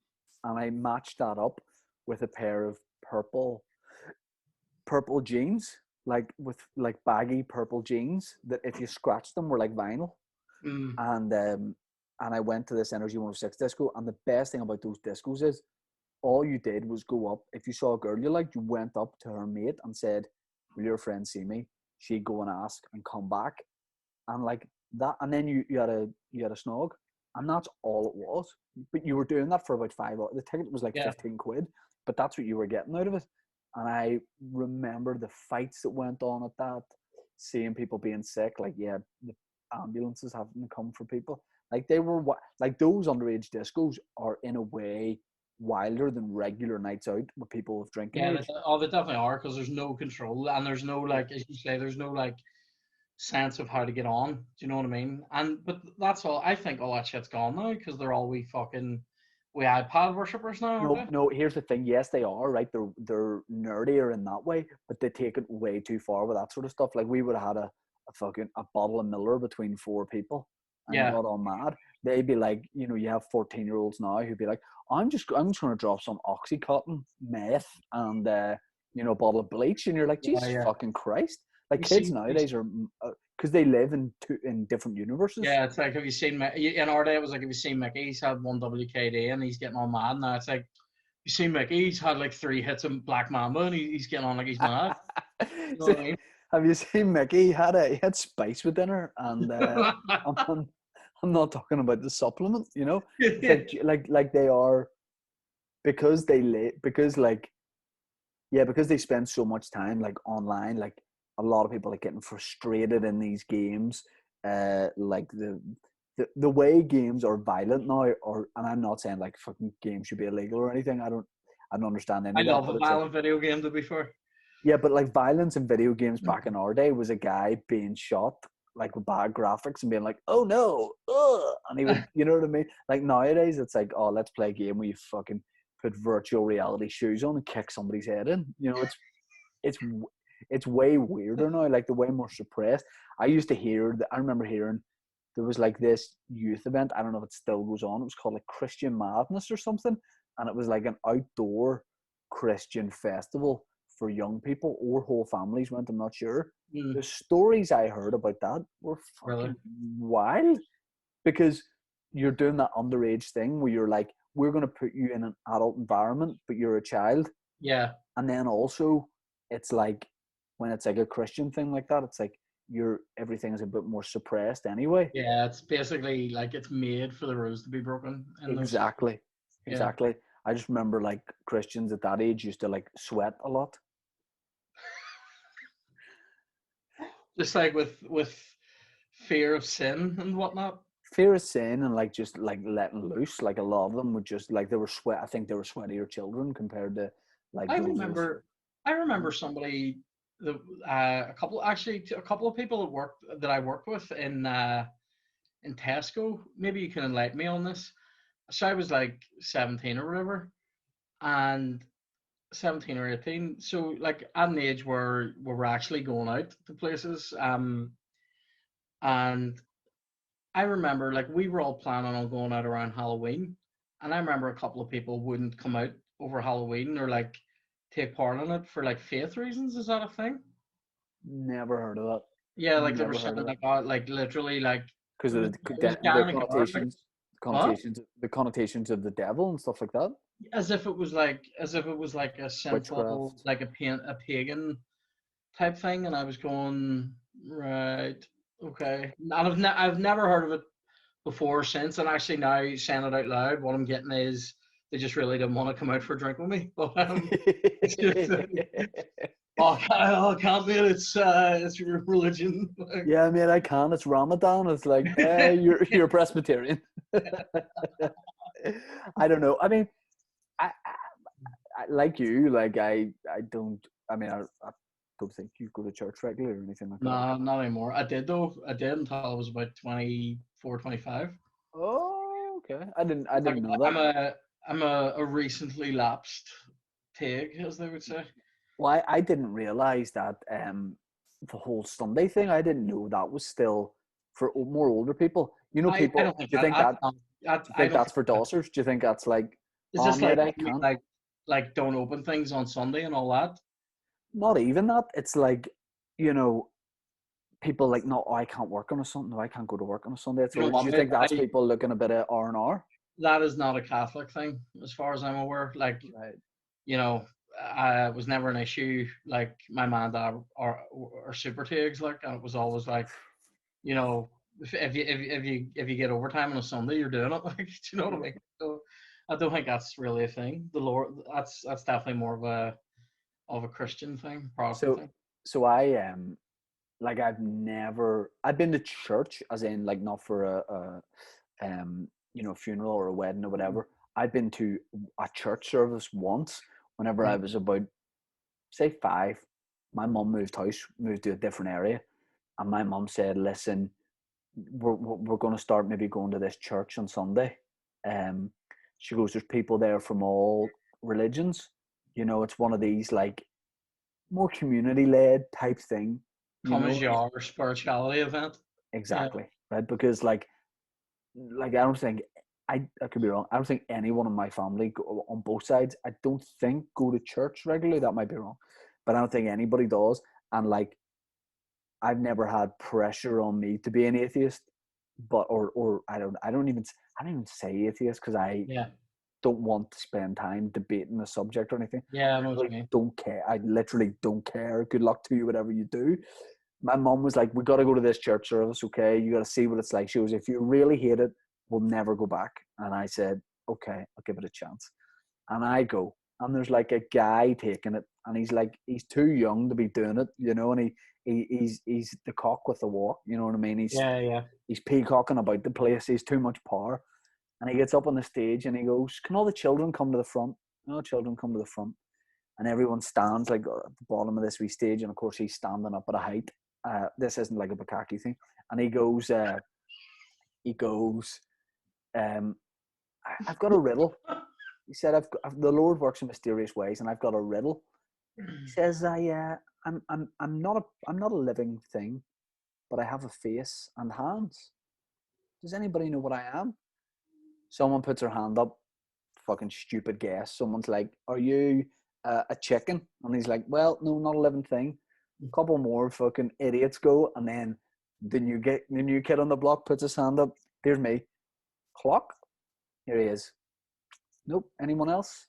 and I matched that up with a pair of purple jeans, like with like baggy purple jeans that if you scratched them were like vinyl, Mm. and I went to this Energy 106 disco, and the best thing about those discos is all you did was go up. If you saw a girl you liked, you went up to her mate and said, "Will your friend see me?" She'd go and ask and come back, and like that, and then you had a snog, and that's all it was. But you were doing that for about 5 hours. The ticket was like Yeah. 15 quid, but that's what you were getting out of it. And I remember the fights that went on at that, seeing people being sick. Like, yeah, the ambulances having to come for people. Like they were like those underage discos are in a way wilder than regular nights out with people of drinking Yeah, age. they definitely are because there's no control and there's no Yeah. like as you say, there's no like sense of how to get on. Do you know what I mean? And but that's all. I think all that shit's gone now because they're all we iPad worshippers now, aren't No, they? no. Here's the thing. Yes, they are right. They're nerdier in that way, but they take it way too far with that sort of stuff. Like we would have had a fucking a bottle of Miller between four people and Yeah, got all mad. They'd be like, you know, you have 14-year-olds now who'd be like, I'm just going to drop some OxyContin, meth, and a bottle of bleach, and you're like, yeah, Jesus yeah. fucking Christ! Like You kids see, nowadays are because they live in different universes. yeah, it's like have you seen in our day it was like have you seen Mickey? He's had one WKD and he's getting all mad now. It's like you see Mickey, he's had like 3 hits of Black Mamba and he's getting on like he's mad. You know So, what I have you seen Mickey? He had spice with dinner, and I'm, mean? I'm I'm not talking about the supplement. You know, it's like they are because they because like yeah, because they spend so much time like online. Like a lot of people are getting frustrated in these games. Like the way games are violent now, and I'm not saying like fucking games should be illegal or anything. I don't understand any I of that, love but a it's like violent video game to be fair. yeah, but like violence in video games back in our day was a guy being shot like with bad graphics and being like, "Oh no!" Ugh! And he would, you know what I mean? Like nowadays, it's like, "Oh, let's play a game where you fucking put virtual reality shoes on and kick somebody's head in." You know, it's it's way weirder now. Like the way more suppressed. I used to hear that. I remember hearing there was like this youth event. I don't know if it still goes on. It was called like Christian Madness or something, and it was like an outdoor Christian festival for young people or whole families went. I'm not sure. The Mm, stories I heard about that were really? fucking wild because you're doing that underage thing where you're like, we're going to put you in an adult environment, but you're a child. Yeah. And then also, it's like when it's like a Christian thing like that, it's like everything is a bit more suppressed anyway. Yeah, it's basically like it's made for the rules to be broken in those systems. Exactly. Yeah. Exactly. I just remember like Christians at that age used to like sweat a lot. Just like with fear of sin and whatnot. Fear of sin and like just like letting loose. Like a lot of them would just like they were sweat. I think they were sweatier children compared to like I those of us. remember I remember somebody a couple of people that I worked with in Tesco. Maybe you can enlighten me on this. So I was like 17 or whatever, and 17 or 18. So like at an age where we're actually going out to places. And I remember like we were all planning on going out around Halloween, and I remember a couple of people wouldn't come out over Halloween or like take part in it for like faith reasons. Is that a thing? Never heard of that. Yeah, like they were Never heard saying of that. like oh, like literally like Because it of was, the, it was the Gary McGuire, like connotations, what? the connotations of the devil and stuff like that. As if it was like a sinful, Witchcraft. like a pagan type thing, and I was going right, okay. And I've never heard of it before since, and actually now saying it out loud, what I'm getting is they just really didn't want to come out for a drink with me. But it's just I can't do it. It's your religion. Yeah, I mean, I can. It's Ramadan. It's like, you're a Presbyterian. I don't know. I mean, I like you. Like I don't. I mean, I don't think you go to church regularly or anything like that. No, not anymore. I did though. I did until I was about 24, 25. Oh, okay. I Like didn't know that. I'm a recently lapsed tag, as they would say. Well, I didn't realize that the whole Sunday thing. I didn't know that was still for more older people. You know, I people. don't think Do you think that's that? not, Do you I think don't that's think for that, dossers? Do you think that's like, it's oh just mate, like I can't. like don't open things on Sunday and all that. Not even that. It's like, you know, people like, no, I can't work on a Sunday. No, I can't go to work on a Sunday. You know So do what, you mate? think that's people looking a bit of R&R? That is not a Catholic thing, as far as I'm aware. Like, Right. you know, it was never an issue. Like my man and dad are super tags, like, and it was always like, you know, if you get overtime on a Sunday, you're doing it. Like, do you know what I mean? So I don't think that's really a thing. The Lord, that's definitely more of a Christian thing, Protestant So thing. so I like I've been to church as in like not for a funeral or a wedding or Mm-hmm. whatever. I've been to a church service once whenever I was about say 5. My mum moved to a different area, and my mum said, "Listen, we're going to start maybe going to this church on Sunday." Um, she goes, "There's people there from all religions. You know, it's one of these like more community led type thing. You Come know, as you are spirituality event. Yeah, exactly right because like I don't think I could be wrong. I don't think anyone in my family on both sides. I don't think go to church regularly. That might be wrong, but I don't think anybody does. And like I've never had pressure on me to be an atheist, but or I don't even say atheist because I yeah, don't want to spend time debating the subject or anything. yeah. I I know what you really mean. don't care. I literally don't care. Good luck to you, whatever you do. My mom was like, "We got to go to this church service, okay? You got to see what it's like." She was, "If you really hate it, we'll never go back." And I said, "Okay, I'll give it a chance." And I go, and there's like a guy taking it, and he's too young to be doing it, and he's the cock with the walk, you know what I mean? Yeah, yeah. He's peacocking about the place. He's too much power, and he gets up on the stage and he goes, "Can all the children come to the front? Can all the children come to the front?" And everyone stands like at the bottom of this wee stage, and of course he's standing up at a height. This isn't like a bukkake thing, and he goes, um, "I've got a riddle." He said, "The Lord works in mysterious ways, and I've got a riddle." He says, I'm not a living thing, but I have a face and hands. Does anybody know what I am?" Someone puts their hand up. Fucking stupid guess. Someone's like, "Are you a chicken?" And he's like, "Well, no, not a living thing." A couple more fucking idiots go, and then the new kid on the block puts his hand up. "Here's me. Clock." Here he is. "Nope. Anyone else?"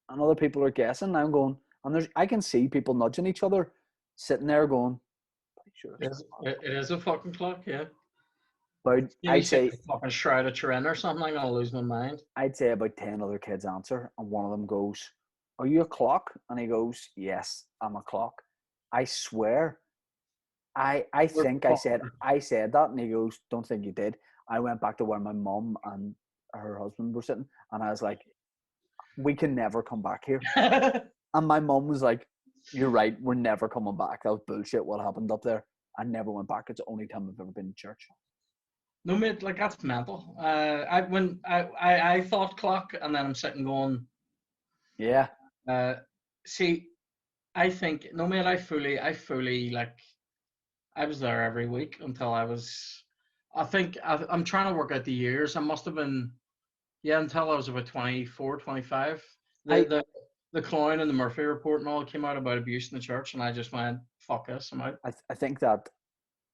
And other people are guessing. I'm going, and I can see people nudging each other, sitting there going, "Pretty sure it's a clock." It is a fucking clock. Yeah. But Give me I'd say say fucking Shroud of Turin or something. I'm gonna lose my mind. I'd say about 10 other kids answer, and one of them goes, "Are you a clock?" And he goes, "Yes, I'm a clock." I swear, I We're think I said that, and he goes, "Don't think you did." I went back to where my mum and her husband were sitting, and I was like, "We can never come back here." And my mum was like, "You're right, we're never coming back. That was bullshit. What happened up there?" I never went back. It's the only time I've ever been to church. No, mate, like that's mental. I thought clock, and then I'm sitting going, Yeah, uh, see, I think no mate, I fully like I was there every week until I was. I think I'm trying to work out the years. I must have been until I was about 24, 25. The I, the the Clown and the Murphy report and all came out about abuse in the church, and I just went, "Fuck this, I'm out." I think that,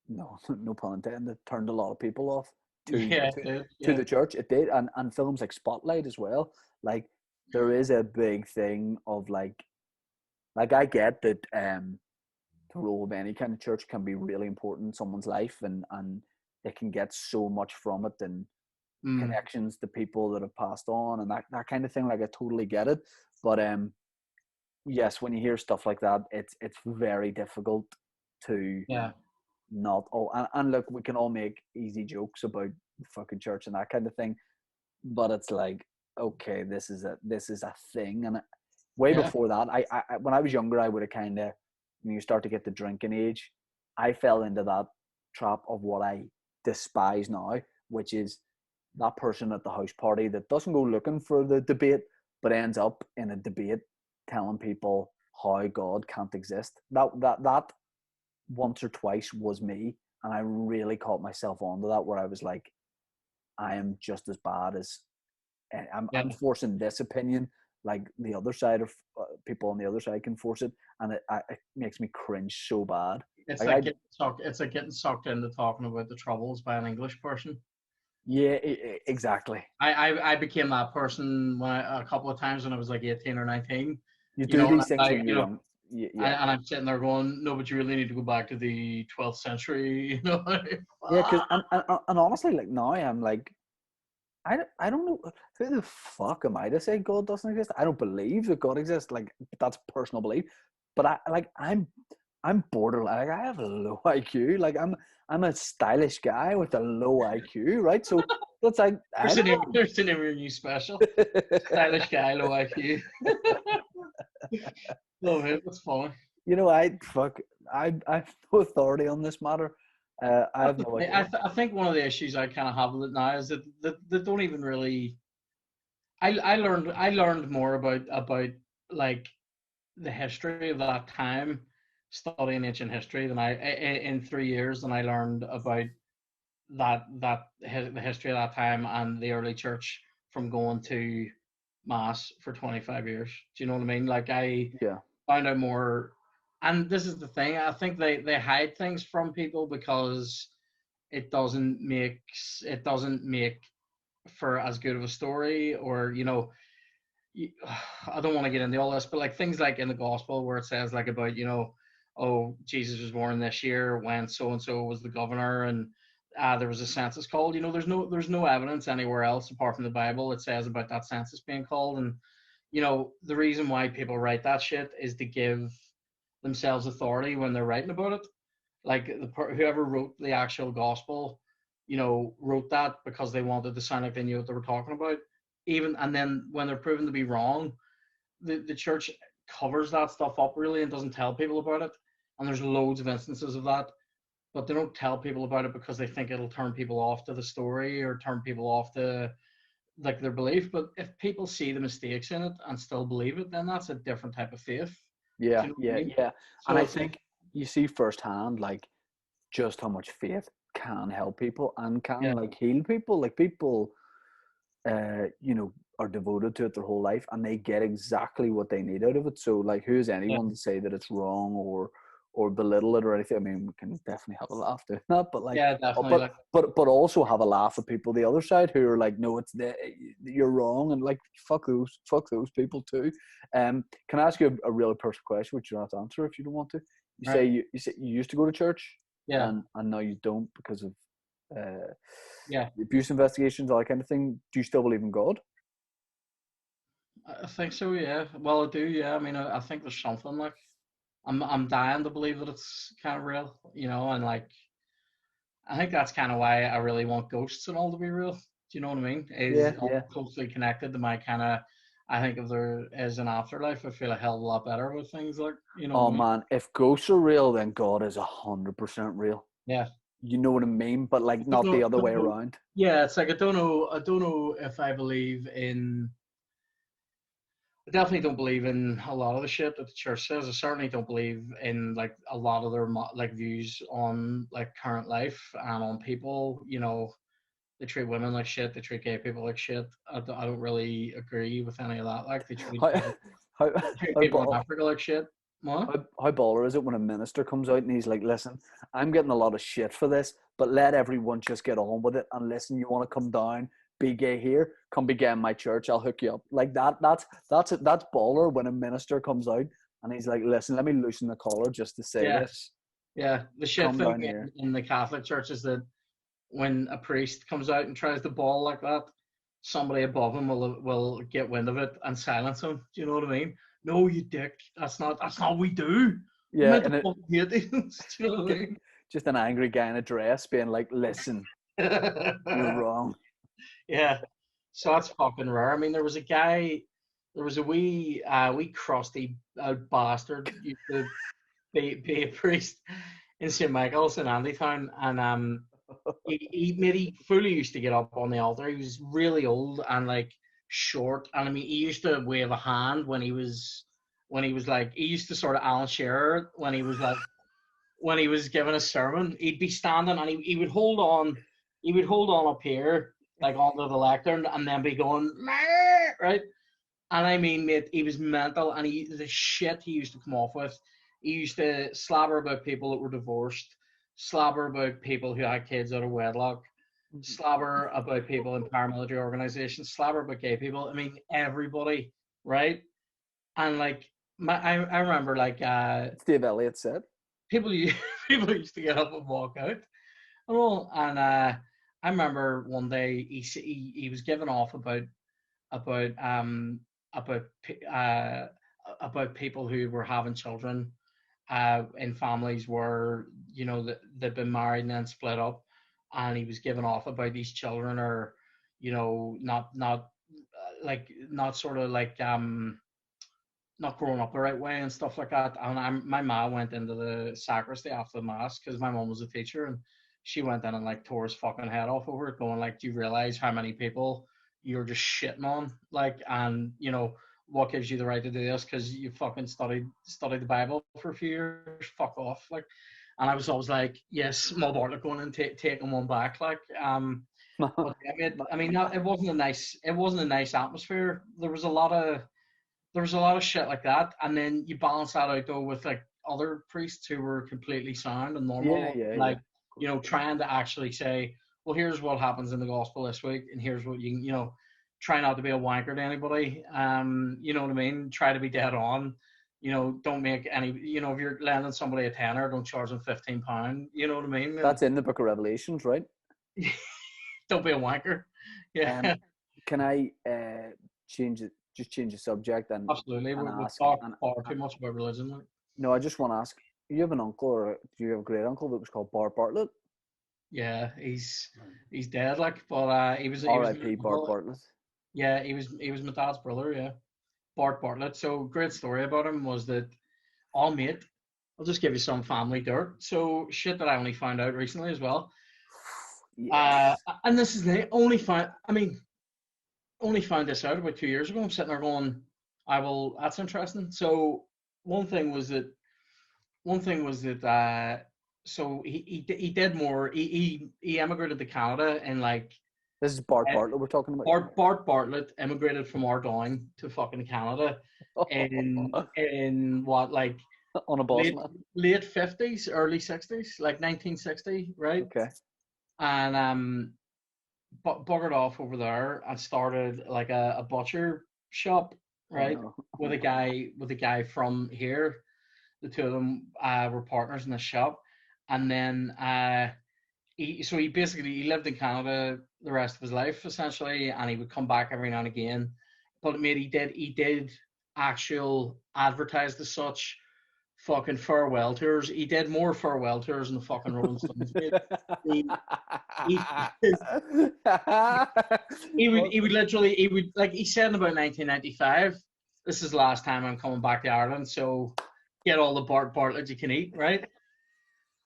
no, no pun intended, turned a lot of people off to Yeah, to, dude, to yeah. the church. It did, and films like Spotlight as well. Like there is a big thing of like I get that the role of any kind of church can be really important in someone's life, and they can get so much from it, and Mm, connections to people that have passed on, and that kind of thing. Like I totally get it, but yes, when you hear stuff like that, it's very difficult to yeah, not. Oh, and look, we can all make easy jokes about the fucking church and that kind of thing, but it's like, okay, this is a thing. And way yeah, before that, I when I was younger, I would have kind of, when you start to get the drinking age, I fell into that trap of what I despise now, which is that person at the house party that doesn't go looking for the debate, but ends up in a debate telling people how God can't exist. That once or twice was me, and I really caught myself onto that, where I was like, I am just as bad as, yeah. I'm forcing this opinion, like the other side of people on the other side can force it, and it makes me cringe so bad. It's Like like getting sucked. It's like getting sucked into talking about the troubles by an English person. yeah, exactly. I became that person a couple of times when I was like 18 or 19. You You do know, and these things when you're young. Yeah, and I'm sitting there going, no, but you really need to go back to the 12th century. You know, yeah, because and honestly, like now I'm like, I don't know who the fuck am I to say God doesn't exist. I don't believe that God exists. Like that's personal belief, but I'm borderline. Like I have a low IQ. Like I'm a stylish guy with a low IQ, right? So that's like I don't know. there's the name of your new special. Stylish guy, low IQ. Love it. That's funny. You know, I have no authority on this matter. I That's have the no thing. idea. I think one of the issues I kind of have with it now is that they don't even really. I learned more about like the history of that time, studying ancient history than in 3 years than I learned about the history of that time and the early church from going to mass for 25 years. Do you know what I mean? Like I Yeah, found out more, and this is the thing. I think they hide things from people because it doesn't make it doesn't make for as good of a story, or I don't want to get into all this, but like things like in the gospel where it says like about oh, Jesus was born this year when so and so was the governor, and there was a census called. There's no evidence anywhere else apart from the Bible that says about that census being called, and the reason why people write that shit is to give themselves authority when they're writing about it. Like whoever wrote the actual gospel, wrote that because they wanted to sound like they knew what they were talking about. Even and then when they're proven to be wrong, the church covers that stuff up really and doesn't tell people about it. And there's loads of instances of that, but they don't tell people about it because they think it'll turn people off to the story or turn people off to like their belief. But if people see the mistakes in it and still believe it, then that's a different type of faith. yeah, Do you know what I yeah, mean? yeah. And So I it's like, think you see firsthand, like just how much faith can help people and can yeah, like heal people. Like people, are devoted to it their whole life, and they get exactly what they need out of it. So, like, who's yeah, anyone to say that it's wrong or belittle it or anything? I mean, we can definitely have a laugh doing that, but like, yeah, definitely. but Like, but also have a laugh at people the other side who are like, no, you're wrong, and like, fuck those people too. Can I ask you a really personal question, which you don't have to answer if you don't want to? You right, say you say you used to go to church, yeah, and now you don't because of uh, yeah. abuse investigations, all that kind of thing. Do you still believe in God? I think so. Yeah. Well, I do. Yeah. I mean, I think there's something like I'm dying to believe that it's kind of real, and like I think that's kind of why I really want ghosts and all to be real. Do you know what I mean? Is Yeah, all yeah. closely connected to my kind of. I think if there is an afterlife, I feel a hell of a lot better with things like, you know what Oh I mean? man, if ghosts are real, then God is 100% real. Yeah. You know what I mean? But I like don't not the know. other way around. Yeah, it's like I don't know. I don't know if I believe in. I definitely don't believe in a lot of the shit that the church says. I certainly don't believe in like a lot of their like views on like current life and on people. You know, they treat women like shit. They treat gay people like shit. I don't really agree with any of that. Like How how they treat how, people in ball, Africa like shit. What? how baller is it when a minister comes out and he's like, "Listen, I'm getting a lot of shit for this, but let everyone just get on with it. And listen, you want to come down, be gay here, come be gay in my church. I'll hook you up." Like that. That's baller when a minister comes out and he's like, "Listen, let me loosen the collar just to say Yeah, this. yeah. The shit Come thing down here." in the Catholic Church is that when a priest comes out and tries to ball like that, somebody above him will get wind of it and silence him. Do you know what I mean? No, you dick. That's not what we do. We Yeah, meant to and it fucking hate these. Do you know what I just an angry guy in a dress being like, "Listen, you're mean? wrong." Yeah. So that's fucking rare. I mean, there was a guy, there was a wee crusty bastard used to be a priest in St. Michael's in Andytown, and he fully used to get up on the altar. He was really old and like short, and I mean, he used to wave a hand when he was like he used to sort of Alan Shearer when he was giving a sermon. He'd be standing and he would hold on up here like onto the lectern and then be going "Meh," right. And I mean, mate, he was mental, and the shit he used to come off with. He used to slabber about people that were divorced, slabber about people who had kids out of wedlock, slabber about people in paramilitary organizations, slabber about gay people. I mean, everybody, right? And like, I remember like Steve Elliott said. people people used to get up and walk out and all. And I remember one day he was giving off about um about about people who were having children in families where they've been married and then split up, and he was giving off about these children are not like not sort of like not growing up the right way and stuff like that. And my mom went into the sacristy after the mass because my mom was a teacher, and she went in and like tore his fucking head off over it, going like, "Do you realize how many people you're just shitting on? Like, and what gives you the right to do this? Because you fucking studied the Bible for a few years. Fuck off!" Like, and I was always like, "Yes, small Bartlett going and taking one back." Like, but I mean, it wasn't a nice atmosphere. There was a lot of shit like that, and then you balance that out though with like other priests who were completely sound and Yeah, normal, yeah, yeah. like trying to actually say, well, here's what happens in the gospel this week, and here's what try not to be a wanker to anybody. You know what I mean? Try to be dead on. Don't make any. If you're lending somebody a tenner, don't charge them £15. You know what I mean? And That's in the Book of Revelations, right? don't be a wanker. Yeah, Um, can I change it? Just change the subject absolutely. and We've ask. talked And far too much about religion. Like. no, I just want to ask. You have an uncle, or do you have a great uncle that was called Bart Bartlett? Yeah, he's dead. Like, but he was R.I.P. Bart Bartlett. yeah, he was my dad's brother. Yeah, Bart Bartlett. So great story about him was that all mate. I'll just give you some family dirt. So shit that I only found out recently as well. Uh, Yes. and this is the only find. I mean, only found this out about 2 years ago. I'm sitting there going, I will. That's interesting. So one thing was that so he did more. He emigrated to Canada and like This is Bart eh, Bartlett we're talking about. Bart Bartlett emigrated from Ardoyne to fucking Canada in what like On a boss late man. late 50s, early 60s, like 1960, right? Okay. And buggered off over there and started like a butcher shop, Oh right? no. With a guy from here. The two of them were partners in the shop, and then he basically he lived in Canada the rest of his life essentially, and he would come back every now and again. But mate, he did actual advertised as such fucking farewell tours. He did more farewell tours than the fucking Rolling Stones. Mate. He, he, he would literally like he said in about 1995. This is the last time I'm coming back to Ireland, so get all the Bart Bartlett you can eat, right?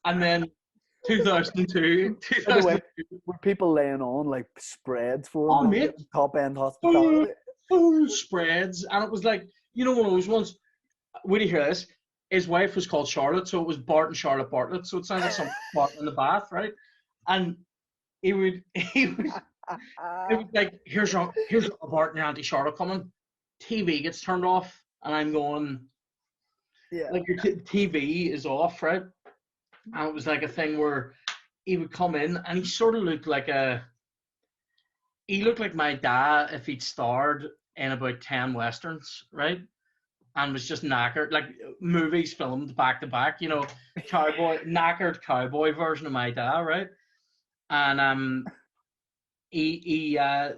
And then 2002, By the way, 2002. were people laying on like spreads for him Oh, and mate. giving top end Boom. hospitality? full spreads, and it was like, you know, one of those ones. Would you hear this? His wife was called Charlotte, so it was Bart and Charlotte Bartlett. So it sounds like some Bart in the bath, right? And it was like, here's a Bart and Auntie Charlotte coming. TV gets turned off, and I'm going, Yeah. like, your TV is off, right? And it was like a thing where he would come in, and he sort of looked like my dad if he'd starred in about 10 westerns, right? And was just knackered, like movies filmed back to back, you know, knackered cowboy version of my dad, right? And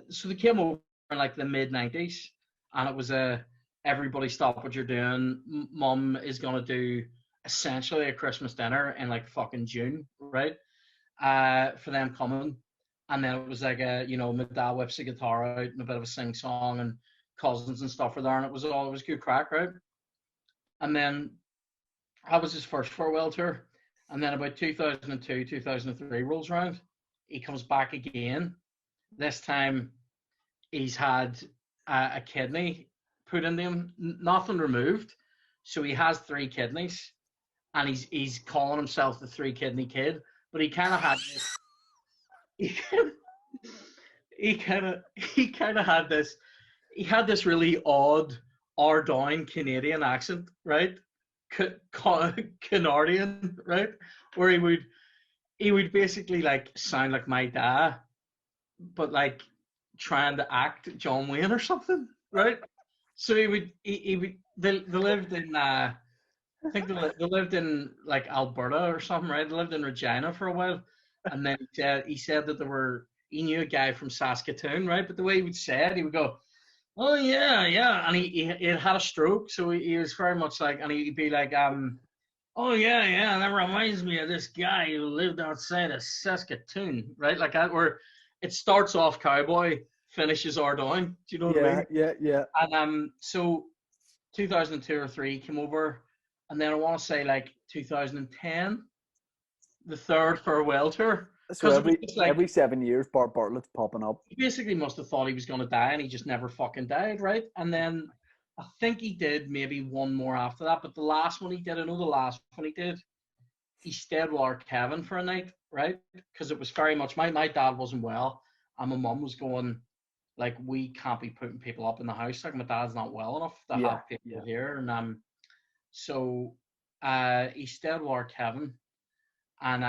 so they came over in like the mid-90s, and it was everybody stop what you're doing. Mum is gonna do essentially a Christmas dinner in like fucking June, right? For them coming, and then it was like my dad whips the guitar out and a bit of a sing song, and cousins and stuff were there, and it was good crack, right? And then that was his first farewell tour, and then about 2002, 2003 rolls around, he comes back again. This time, he's had a kidney put into him, nothing removed, so he has 3 kidneys, and he's calling himself the 3-kidney kid, but he kind of had this. He kind of had this. He had this really odd Ardoin Canadian accent, right? Canadian, right? Where he would basically like sound like my dad, but like trying to act John Wayne or something, right? So he would they lived in I think they lived in like Alberta or something, right? They lived in Regina for a while, and then he said that he knew a guy from Saskatoon, right? But the way he would say it, he would go, "Oh yeah, yeah," and he had a stroke, so he was very much like, and he'd be like, "Oh yeah, yeah," that reminds me of this guy who lived outside of Saskatoon, right? Like that, where it starts off cowboy, finishes Ardoin. Do you know what I mean? Yeah. And so 2002 or 3 came over, and then I want to say like 2010, the third farewell tour. So every 7 years, Bart Bartlett's popping up. He basically must have thought he was going to die, and he just never fucking died, right? And then I think he did maybe one more after that, but the last one he did, he stayed with our Kevin for a night, right? Because it was very much, my dad wasn't well, and my mum was going, like, we can't be putting people up in the house. Like, my dad's not well enough to have people here. And so he stayed with our Kevin. And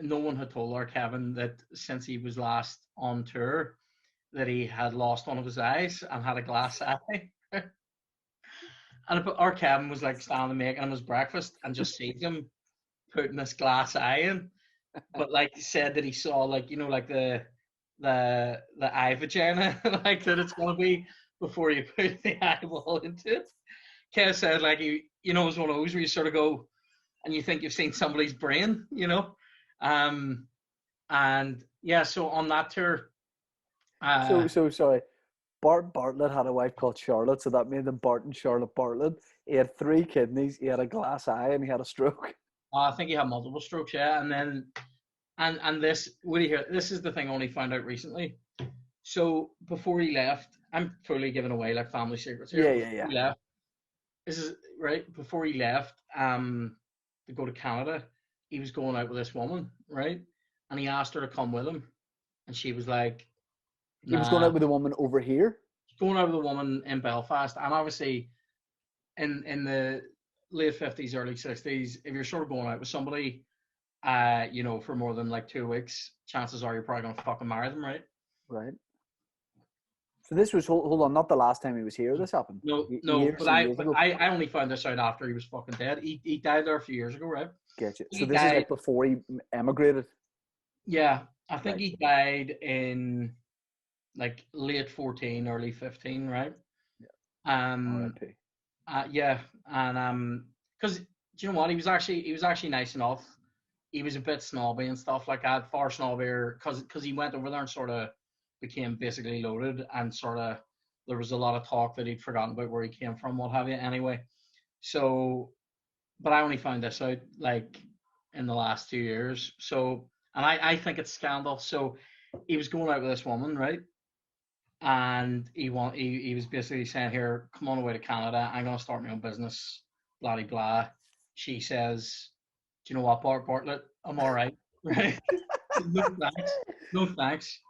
no one had told our Kevin that since he was last on tour, that he had lost one of his eyes and had a glass eye. And our Kevin was like standing making him his breakfast and just sees him putting this glass eye in. But like he said that he saw like, you know, like the eye vagina, like that it's gonna be before you put the eyeball into it. Kev said like it was one of those where you sort of go and you think you've seen somebody's brain, you know. And yeah, so on that tour. So sorry. Bart Bartlett had a wife called Charlotte, so that made them Bart and Charlotte Bartlett. He had 3 kidneys, he had a glass eye, and he had a stroke. I think he had multiple strokes, yeah. And then, and this, what do you hear? This is the thing I only found out recently. So before he left, I'm fully giving away like family secrets here. Yeah. He left. This is right before he left. To go to Canada, he was going out with this woman, right? And he asked her to come with him, and she was like, He was going out with a woman over here? Going out with a woman in Belfast. And obviously, in the late 50s, early 60s, if you're sort of going out with somebody, for more than like 2 weeks, chances are you're probably going to fucking marry them, right? Right. So this was, hold on, not the last time he was here, this happened? No, but I only found this out after he was fucking dead. He died there a few years ago, right? Get you. So this is like before he emigrated? Yeah, I think he died in like late 14, early 15, right? Yeah. Yeah, and because do you know what? He was actually nice enough. He was a bit snobby and stuff like that, far snobbier, because he went over there and sort of became basically loaded, and sort of there was a lot of talk that he'd forgotten about where he came from, what have you. Anyway, so, but I only found this out like in the last 2 years. So, and I think it's scandal. So he was going out with this woman, right? and he was basically saying, "Here, come on away to Canada. I'm gonna start my own business." Blah blah blah. She says, "Do you know what, Bart Bartlett? I'm all right." Right? No thanks. No thanks.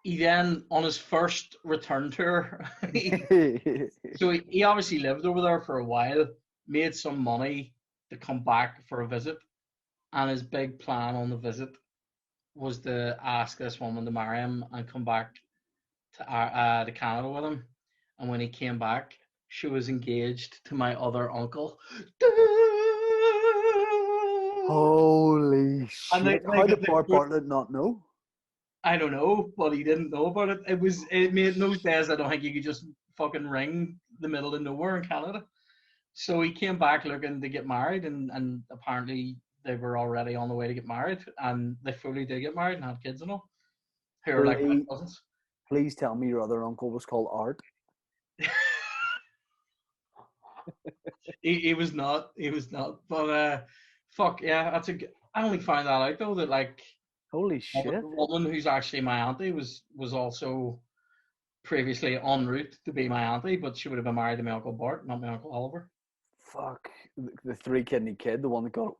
He then, on his first return tour, he obviously lived over there for a while, made some money to come back for a visit, and his big plan on the visit was to ask this woman to marry him and come back to Canada with him. And when he came back, she was engaged to my other uncle. Holy And shit! How did Bart Bartlett not know? I don't know, but he didn't know about it. It made those days. I don't think you could just fucking ring the middle of nowhere in Canada. So he came back looking to get married, and apparently they were already on the way to get married, and they fully did get married and had kids and all, who are like my cousins. Please tell me your other uncle was called Art. He was not. He was not. But fuck yeah, I only found that out though, that like, holy shit, the woman who's actually my auntie was also previously en route to be my auntie, but she would have been married to my uncle Bart, not my uncle Oliver. Fuck, the three kidney kid, the one that got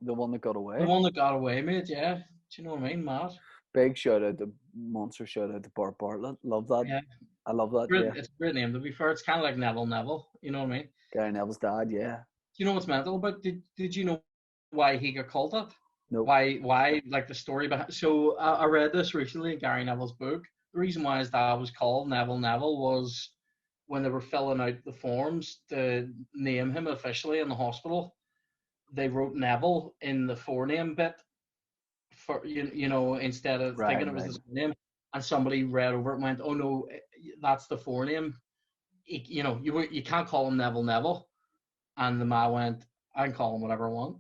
away. The one that got away, mate. Yeah, do you know what I mean, Matt? Big shout out to monster shout out to Bart Bartlett. Love that. Yeah. I love that. It's a great name, to be fair. It's kind of like Neville. You know what I mean? Gary Neville's dad. Yeah. Do you know what's mental about? Did you know why he got called that? No. Why? Like the story behind. So I read this recently in Gary Neville's book. The reason why his dad was called Neville was when they were filling out the forms to name him officially in the hospital, they wrote Neville in the forename bit for you know, instead of thinking it was the name. And somebody read over it and went, "Oh no, that's the forename. You know, you can't call him Neville." And the ma went, "I can call him whatever I want."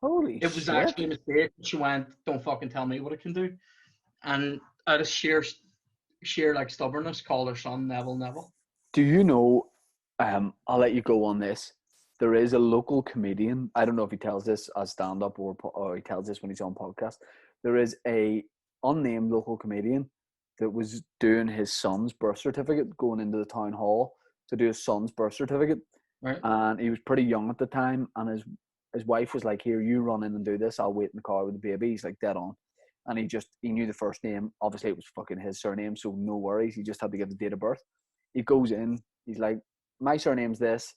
Holy shit! It was actually a mistake. She went, "Don't fucking tell me what it can do." And out of sheer like stubbornness, called her son Neville. Do you know? I'll let you go on this. There is a local comedian. I don't know if he tells this as stand-up or he tells this when he's on podcast. There is a unnamed local comedian that was doing his son's birth certificate, going into the town hall to do his son's birth certificate. Right. And he was pretty young at the time, and his wife was like, "Here, you run in and do this. I'll wait in the car with the baby." He's like, dead on. And he knew the first name. Obviously, it was fucking his surname, so no worries. He just had to give the date of birth. He goes in. He's like, "My surname's this.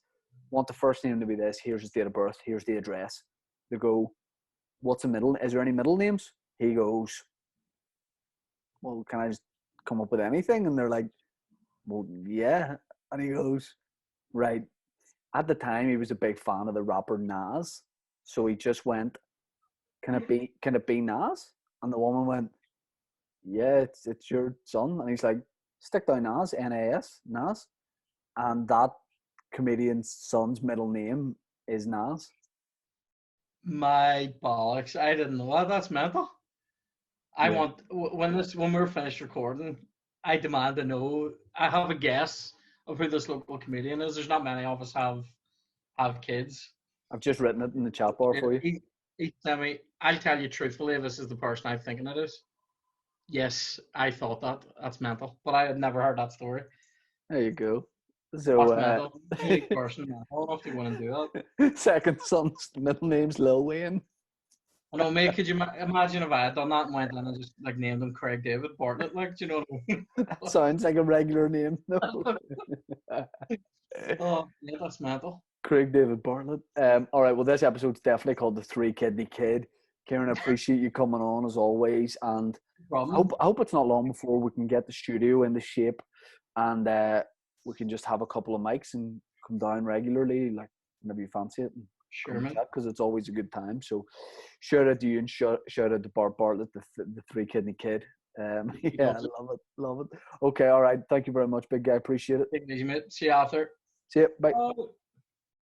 Want the first name to be this. Here's his date of birth. Here's the address." They go, "What's a middle? Is there any middle names?" He goes, "Well, can I just come up with anything?" And they're like, "Well, yeah." And he goes, "Right." At the time, he was a big fan of the rapper Nas, so he just went, "Can it be Nas?" And the woman went, "Yeah, it's your son." And he's like, "Stick down Nas, Nas, Nas," and that comedian's son's middle name is Nas. My bollocks! I didn't know that. That's mental. I want when we're finished recording, I demand to know. I have a guess of who this local comedian is. There's not many of us have kids. I've just written it in the chat bar for you. I'll tell you truthfully, this is the person I'm thinking it is. Yes, I thought that. That's mental, but I had never heard that story. There you go. So, person enough to go and do that. Second son's middle name's Lil Wayne. I know, mate. Could you imagine if I had done that and went in and just like named him Craig David Bartlett? Like, do you know what I mean? That sounds like a regular name. No. Oh, yeah, that's mental. Craig David Bartlett. All right. Well, this episode's definitely called The Three Kidney Kid. Ciaran, I appreciate you coming on as always, and I hope it's not long before we can get the studio into shape, and we can just have a couple of mics and come down regularly, like whenever you fancy it. Sure, man. Because it's always a good time. So, shout out to you and shout out to Bart Bartlett, the Three Kidney Kid. Yeah, love it. Okay, all right. Thank you very much, big guy. Appreciate it. Take it easy, mate. See you after. See you. Bye.